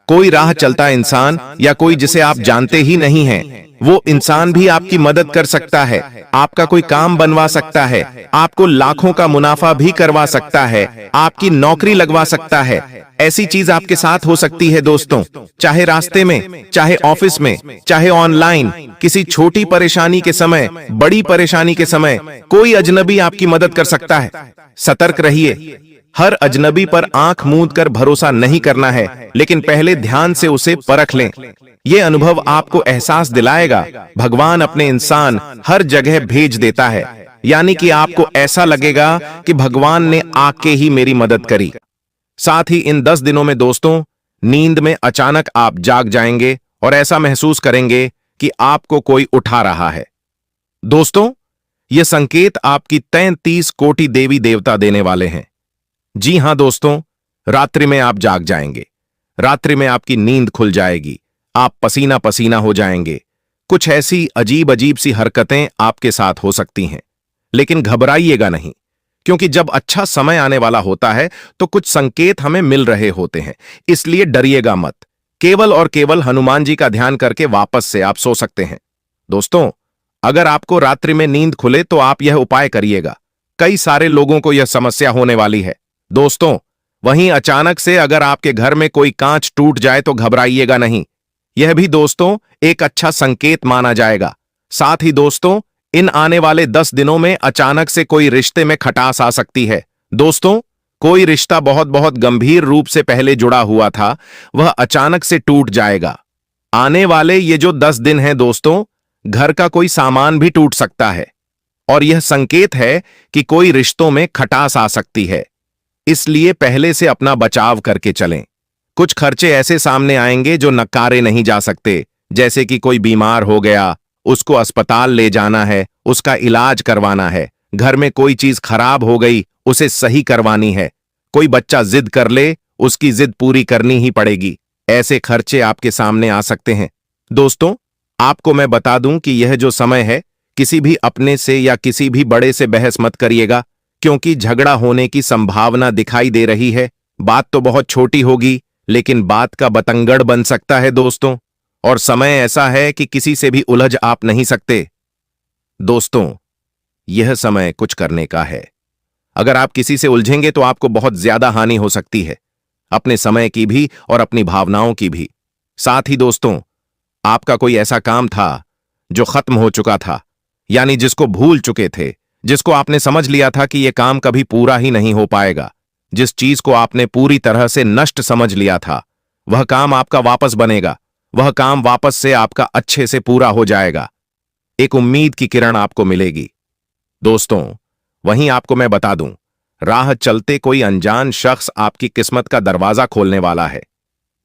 कोई राह चलता इंसान या कोई जिसे आप जानते ही नहीं हैं, वो इंसान भी आपकी मदद कर सकता है, आपका कोई काम बनवा सकता है, आपको लाखों का मुनाफा भी करवा सकता है, आपकी नौकरी लगवा सकता है। ऐसी चीज आपके साथ हो सकती है दोस्तों, चाहे रास्ते में, चाहे ऑफिस में, चाहे ऑनलाइन। किसी छोटी परेशानी के समय, बड़ी परेशानी के समय कोई अजनबी आपकी मदद कर सकता है। सतर्क रहिए, हर अजनबी पर आंख मूंद कर भरोसा नहीं करना है, लेकिन पहले ध्यान से उसे परख लें। यह अनुभव आपको एहसास दिलाएगा भगवान अपने इंसान हर जगह भेज देता है, यानी कि आपको ऐसा लगेगा कि भगवान ने आके ही मेरी मदद करी। साथ ही इन 10 दिनों में दोस्तों नींद में अचानक आप जाग जाएंगे और ऐसा महसूस करेंगे कि आपको कोई उठा रहा है। दोस्तों यह संकेत आपकी 33 कोटि देवी देवता देने वाले हैं। जी हां दोस्तों, रात्रि में आप जाग जाएंगे, रात्रि में आपकी नींद खुल जाएगी, आप पसीना पसीना हो जाएंगे। कुछ ऐसी अजीब अजीब सी हरकतें आपके साथ हो सकती हैं, लेकिन घबराइएगा नहीं, क्योंकि जब अच्छा समय आने वाला होता है तो कुछ संकेत हमें मिल रहे होते हैं, इसलिए डरिएगा मत। केवल और केवल हनुमान जी का ध्यान करके वापस से आप सो सकते हैं। दोस्तों अगर आपको रात्रि में नींद खुले तो आप यह उपाय करिएगा। कई सारे लोगों को यह समस्या होने वाली है दोस्तों। वहीं अचानक से अगर आपके घर में कोई कांच टूट जाए तो घबराइएगा नहीं, यह भी दोस्तों एक अच्छा संकेत माना जाएगा। साथ ही दोस्तों इन आने वाले 10 दिनों में अचानक से कोई रिश्ते में खटास आ सकती है। दोस्तों कोई रिश्ता बहुत बहुत गंभीर रूप से पहले जुड़ा हुआ था, वह अचानक से टूट जाएगा। आने वाले ये जो 10 दिन हैं दोस्तों, घर का कोई सामान भी टूट सकता है, और यह संकेत है कि कोई रिश्तों में खटास आ सकती है। इसलिए पहले से अपना बचाव करके चलें। कुछ खर्चे ऐसे सामने आएंगे जो नकारे नहीं जा सकते, जैसे कि कोई बीमार हो गया, उसको अस्पताल ले जाना है, उसका इलाज करवाना है, घर में कोई चीज खराब हो गई, उसे सही करवानी है, कोई बच्चा जिद कर ले, उसकी जिद पूरी करनी ही पड़ेगी। ऐसे खर्चे आपके सामने आ सकते हैं। दोस्तों आपको मैं बता दूं कि यह जो समय है, किसी भी अपने से या किसी भी बड़े से बहस मत करिएगा, क्योंकि झगड़ा होने की संभावना दिखाई दे रही है। बात तो बहुत छोटी होगी, लेकिन बात का बतंगड़ बन सकता है दोस्तों, और समय ऐसा है कि किसी से भी उलझ आप नहीं सकते। दोस्तों यह समय कुछ करने का है। अगर आप किसी से उलझेंगे तो आपको बहुत ज्यादा हानि हो सकती है, अपने समय की भी और अपनी भावनाओं की भी। साथ ही दोस्तों आपका कोई ऐसा काम था जो खत्म हो चुका था, यानी जिसको भूल चुके थे, जिसको आपने समझ लिया था कि यह काम कभी पूरा ही नहीं हो पाएगा, जिस चीज को आपने पूरी तरह से नष्ट समझ लिया था, वह काम आपका वापस बनेगा, वह काम वापस से आपका अच्छे से पूरा हो जाएगा। एक उम्मीद की किरण आपको मिलेगी। दोस्तों वहीं आपको मैं बता दूं, राह चलते कोई अनजान शख्स आपकी किस्मत का दरवाजा खोलने वाला है।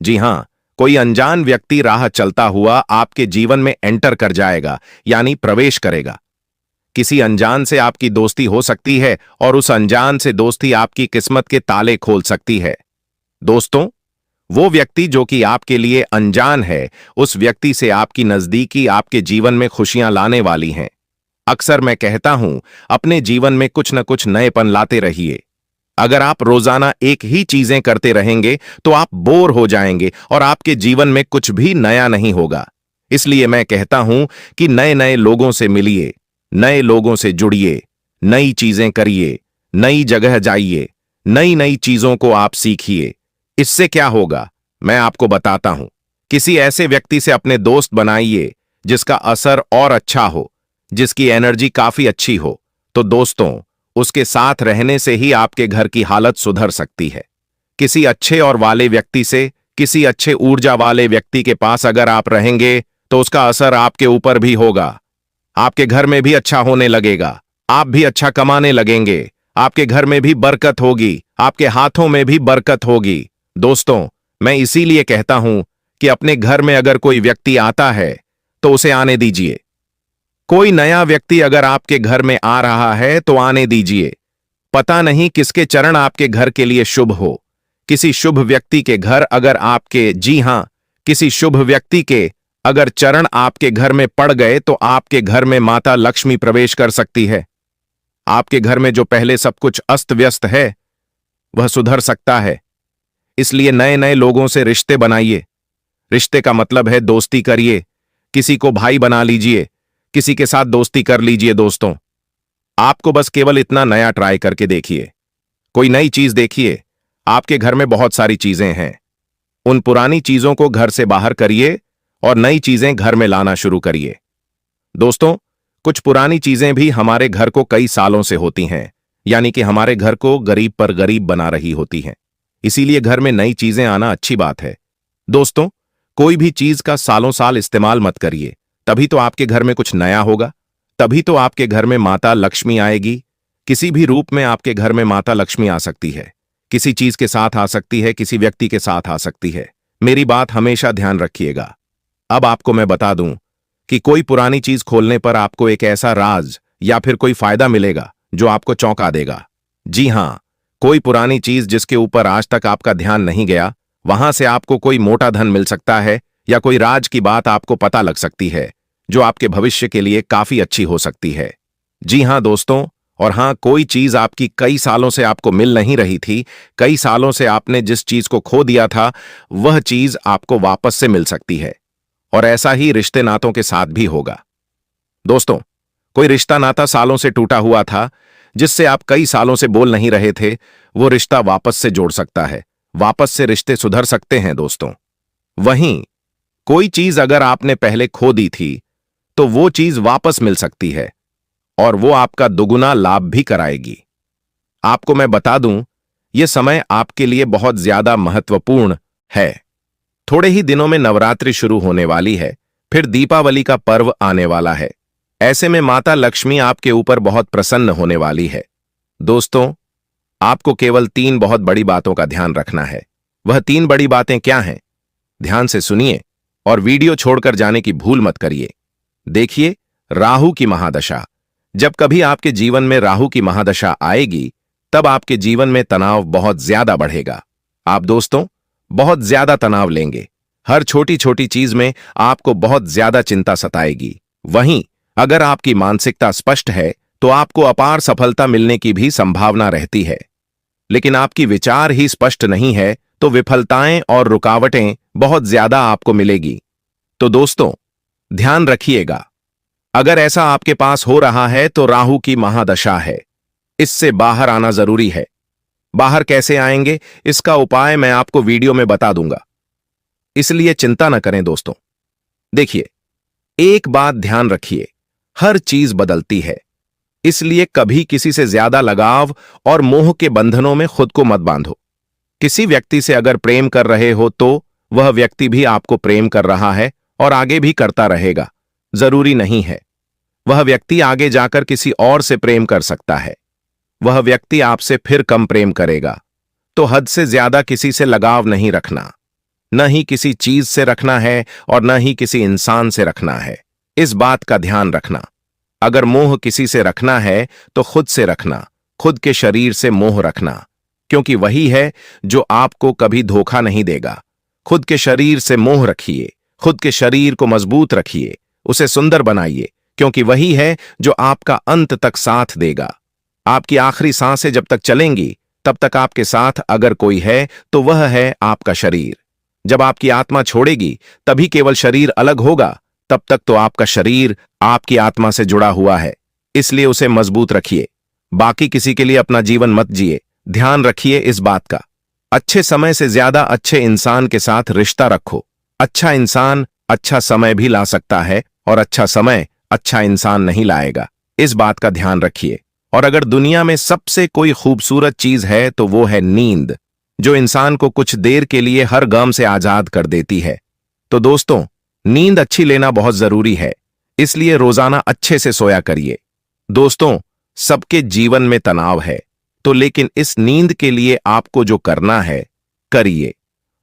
जी हां, कोई अनजान व्यक्ति राह चलता हुआ आपके जीवन में एंटर कर जाएगा, यानी प्रवेश करेगा। किसी अनजान से आपकी दोस्ती हो सकती है, और उस अनजान से दोस्ती आपकी किस्मत के ताले खोल सकती है। दोस्तों वो व्यक्ति जो कि आपके लिए अनजान है, उस व्यक्ति से आपकी नजदीकी आपके जीवन में खुशियां लाने वाली हैं। अक्सर मैं कहता हूं, अपने जीवन में कुछ न कुछ नएपन लाते रहिए। अगर आप रोजाना एक ही चीजें करते रहेंगे तो आप बोर हो जाएंगे और आपके जीवन में कुछ भी नया नहीं होगा। इसलिए मैं कहता हूं कि नए नए लोगों से मिलिए, नए लोगों से जुड़िए, नई चीजें करिए, नई जगह जाइए, नई नई चीजों को आप सीखिए। इससे क्या होगा मैं आपको बताता हूं। किसी ऐसे व्यक्ति से अपने दोस्त बनाइए जिसका असर और अच्छा हो, जिसकी एनर्जी काफी अच्छी हो। तो दोस्तों, उसके साथ रहने से ही आपके घर की हालत सुधर सकती है। किसी अच्छे और वाले व्यक्ति से, किसी अच्छे ऊर्जा वाले व्यक्ति के पास अगर आप रहेंगे तो उसका असर आपके ऊपर भी होगा। आपके घर में भी अच्छा होने लगेगा, आप भी अच्छा कमाने लगेंगे, आपके घर में भी बरकत होगी, आपके हाथों में भी बरकत होगी। दोस्तों, मैं इसीलिए कहता हूं कि अपने घर में अगर कोई व्यक्ति आता है तो उसे आने दीजिए। कोई नया व्यक्ति अगर आपके घर में आ रहा है तो आने दीजिए। पता नहीं किसके चरण आपके घर के लिए शुभ हो। किसी शुभ व्यक्ति के घर अगर आपके, जी हां, किसी शुभ व्यक्ति के अगर चरण आपके घर में पड़ गए तो आपके घर में माता लक्ष्मी प्रवेश कर सकती है। आपके घर में जो पहले सब कुछ अस्त व्यस्त है वह सुधर सकता है। इसलिए नए नए लोगों से रिश्ते बनाइए। रिश्ते का मतलब है दोस्ती करिए, किसी को भाई बना लीजिए, किसी के साथ दोस्ती कर लीजिए। दोस्तों, आपको बस केवल इतना नया ट्राई करके देखिए, कोई नई चीज देखिए। आपके घर में बहुत सारी चीजें हैं, उन पुरानी चीजों को घर से बाहर करिए और नई चीजें घर में लाना शुरू करिए। दोस्तों, कुछ पुरानी चीजें भी हमारे घर को कई सालों से होती हैं, यानी कि हमारे घर को गरीब पर गरीब बना रही होती हैं। इसीलिए घर में नई चीजें आना अच्छी बात है। दोस्तों, कोई भी चीज का सालों साल इस्तेमाल मत करिए, तभी तो आपके घर में कुछ नया होगा, तभी तो आपके घर में माता लक्ष्मी आएगी। किसी भी रूप में आपके घर में माता लक्ष्मी आ सकती है, किसी चीज के साथ आ सकती है, किसी व्यक्ति के साथ आ सकती है। मेरी बात हमेशा ध्यान रखिएगा। अब आपको मैं बता दूं कि कोई पुरानी चीज खोलने पर आपको एक ऐसा राज या फिर कोई फायदा मिलेगा जो आपको चौंका देगा। जी हां, कोई पुरानी चीज जिसके ऊपर आज तक आपका ध्यान नहीं गया, वहां से आपको कोई मोटा धन मिल सकता है या कोई राज की बात आपको पता लग सकती है जो आपके भविष्य के लिए काफी अच्छी हो सकती है। जी हां दोस्तों, और हां, कोई चीज आपकी कई सालों से आपको मिल नहीं रही थी, कई सालों से आपने जिस चीज को खो दिया था वह चीज आपको वापस से मिल सकती है। और ऐसा ही रिश्ते नातों के साथ भी होगा। दोस्तों, कोई रिश्ता नाता सालों से टूटा हुआ था, जिससे आप कई सालों से बोल नहीं रहे थे, वो रिश्ता वापस से जोड़ सकता है, वापस से रिश्ते सुधर सकते हैं। दोस्तों, वहीं कोई चीज अगर आपने पहले खो दी थी तो वो चीज वापस मिल सकती है और वो आपका दुगुना लाभ भी कराएगी। आपको मैं बता दूं, यह समय आपके लिए बहुत ज्यादा महत्वपूर्ण है। थोड़े ही दिनों में नवरात्रि शुरू होने वाली है, फिर दीपावली का पर्व आने वाला है। ऐसे में माता लक्ष्मी आपके ऊपर बहुत प्रसन्न होने वाली है। दोस्तों, आपको केवल 3 बहुत बड़ी बातों का ध्यान रखना है। वह 3 बड़ी बातें क्या हैं? ध्यान से सुनिए और वीडियो छोड़कर जाने की भूल मत करिए। देखिए, राहु की महादशा। जब कभी आपके जीवन में राहु की महादशा आएगी, तब आपके जीवन में तनाव बहुत ज्यादा बढ़ेगा। आप दोस्तों बहुत ज्यादा तनाव लेंगे। हर छोटी छोटी चीज में आपको बहुत ज्यादा चिंता सताएगी। वहीं अगर आपकी मानसिकता स्पष्ट है तो आपको अपार सफलता मिलने की भी संभावना रहती है। लेकिन आपकी विचार ही स्पष्ट नहीं है तो विफलताएं और रुकावटें बहुत ज्यादा आपको मिलेगी। तो दोस्तों, ध्यान रखिएगा, अगर ऐसा आपके पास हो रहा है तो राहु की महादशा है। इससे बाहर आना जरूरी है। बाहर कैसे आएंगे, इसका उपाय मैं आपको वीडियो में बता दूंगा, इसलिए चिंता न करें। दोस्तों देखिए, एक बात ध्यान रखिए, हर चीज बदलती है, इसलिए कभी किसी से ज्यादा लगाव और मोह के बंधनों में खुद को मत बांधो। किसी व्यक्ति से अगर प्रेम कर रहे हो तो वह व्यक्ति भी आपको प्रेम कर रहा है और आगे भी करता रहेगा। जरूरी नहीं है वह व्यक्ति आगे जाकर किसी और से प्रेम कर सकता है। वह व्यक्ति आपसे फिर कम प्रेम करेगा। तो हद से ज्यादा किसी से लगाव नहीं रखना, न ही किसी चीज से रखना है और न ही किसी इंसान से रखना है। इस बात का ध्यान रखना। अगर मोह किसी से रखना है तो खुद से रखना, खुद के शरीर से मोह रखना, क्योंकि वही है जो आपको कभी धोखा नहीं देगा। खुद के शरीर से मोह रखिए, खुद के शरीर को मजबूत रखिए, उसे सुंदर बनाइए, क्योंकि वही है जो आपका अंत तक साथ देगा। आपकी आखिरी सांसें जब तक चलेंगी तब तक आपके साथ अगर कोई है तो वह है आपका शरीर। जब आपकी आत्मा छोड़ेगी तभी केवल शरीर अलग होगा, तब तक तो आपका शरीर आपकी आत्मा से जुड़ा हुआ है, इसलिए उसे मजबूत रखिए। बाकी किसी के लिए अपना जीवन मत जिए, ध्यान रखिए इस बात का। अच्छे समय से ज्यादा अच्छे इंसान के साथ रिश्ता रखो। अच्छा इंसान अच्छा समय भी ला सकता है और अच्छा समय अच्छा इंसान नहीं लाएगा, इस बात का ध्यान रखिए। और अगर दुनिया में सबसे कोई खूबसूरत चीज है तो वो है नींद, जो इंसान को कुछ देर के लिए हर गम से आजाद कर देती है। तो दोस्तों, नींद अच्छी लेना बहुत जरूरी है, इसलिए रोजाना अच्छे से सोया करिए। दोस्तों, सबके जीवन में तनाव है, तो लेकिन इस नींद के लिए आपको जो करना है करिए,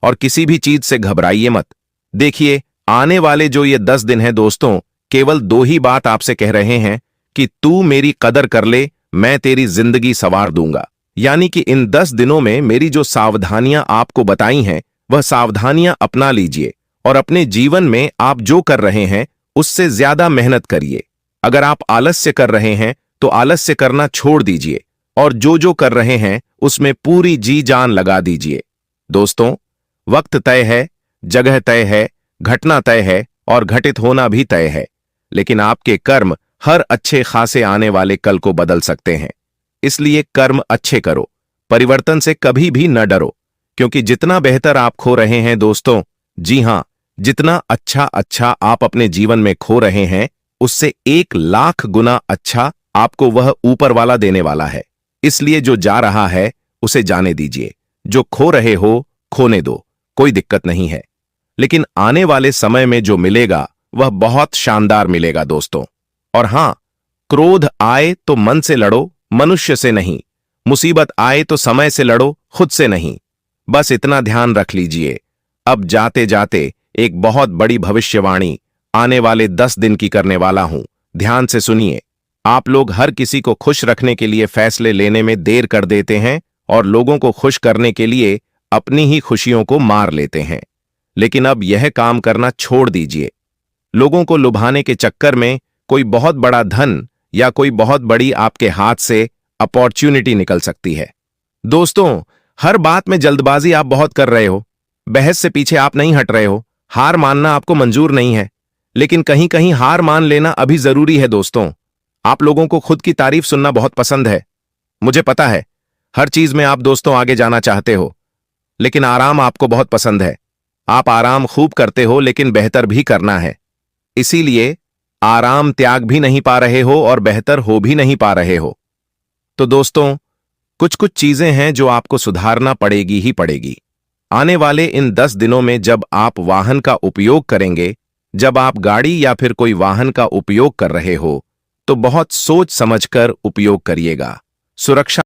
और किसी भी चीज से घबराइए मत। देखिए, आने वाले जो ये 10 दिन हैं दोस्तों, केवल 2 ही बात आपसे कह रहे हैं कि तू मेरी कदर कर ले, मैं तेरी जिंदगी संवार दूंगा। यानी कि इन 10 दिनों में मेरी जो सावधानियां आपको बताई हैं वह सावधानियां अपना लीजिए और अपने जीवन में आप जो कर रहे हैं उससे ज्यादा मेहनत करिए। अगर आप आलस्य कर रहे हैं तो आलस्य करना छोड़ दीजिए और जो कर रहे हैं उसमें पूरी जी जान लगा दीजिए। दोस्तों, वक्त तय है, जगह तय है, घटना तय है और घटित होना भी तय है, लेकिन आपके कर्म हर अच्छे खासे आने वाले कल को बदल सकते हैं। इसलिए कर्म अच्छे करो, परिवर्तन से कभी भी न डरो, क्योंकि जितना बेहतर आप खो रहे हैं दोस्तों, जी हां, जितना अच्छा आप अपने जीवन में खो रहे हैं उससे 1 लाख गुना अच्छा आपको वह ऊपर वाला देने वाला है। इसलिए जो जा रहा है उसे जाने दीजिए, जो खो रहे हो खोने दो, कोई दिक्कत नहीं है। लेकिन आने वाले समय में जो मिलेगा वह बहुत शानदार मिलेगा दोस्तों। और हां, क्रोध आए तो मन से लड़ो, मनुष्य से नहीं। मुसीबत आए तो समय से लड़ो, खुद से नहीं। बस इतना ध्यान रख लीजिए। अब जाते जाते एक बहुत बड़ी भविष्यवाणी आने वाले 10 दिन की करने वाला हूं, ध्यान से सुनिए। आप लोग हर किसी को खुश रखने के लिए फैसले लेने में देर कर देते हैं और लोगों को खुश करने के लिए अपनी ही खुशियों को मार लेते हैं। लेकिन अब यह काम करना छोड़ दीजिए। लोगों को लुभाने के चक्कर में कोई बहुत बड़ा धन या कोई बहुत बड़ी आपके हाथ से अपॉर्चुनिटी निकल सकती है। दोस्तों, हर बात में जल्दबाजी आप बहुत कर रहे हो, बहस से पीछे आप नहीं हट रहे हो, हार मानना आपको मंजूर नहीं है, लेकिन कहीं कहीं हार मान लेना अभी जरूरी है। दोस्तों, आप लोगों को खुद की तारीफ सुनना बहुत पसंद है, मुझे पता है। हर चीज में आप दोस्तों आगे जाना चाहते हो, लेकिन आराम आपको बहुत पसंद है। आप आराम खूब करते हो, लेकिन बेहतर भी करना है, इसीलिए आराम त्याग भी नहीं पा रहे हो और बेहतर हो भी नहीं पा रहे हो। तो दोस्तों, कुछ कुछ चीजें हैं जो आपको सुधारना पड़ेगी ही पड़ेगी। आने वाले इन 10 दिनों में जब आप वाहन का उपयोग करेंगे, जब आप गाड़ी या फिर कोई वाहन का उपयोग कर रहे हो, तो बहुत सोच समझकर उपयोग करिएगा। सुरक्षा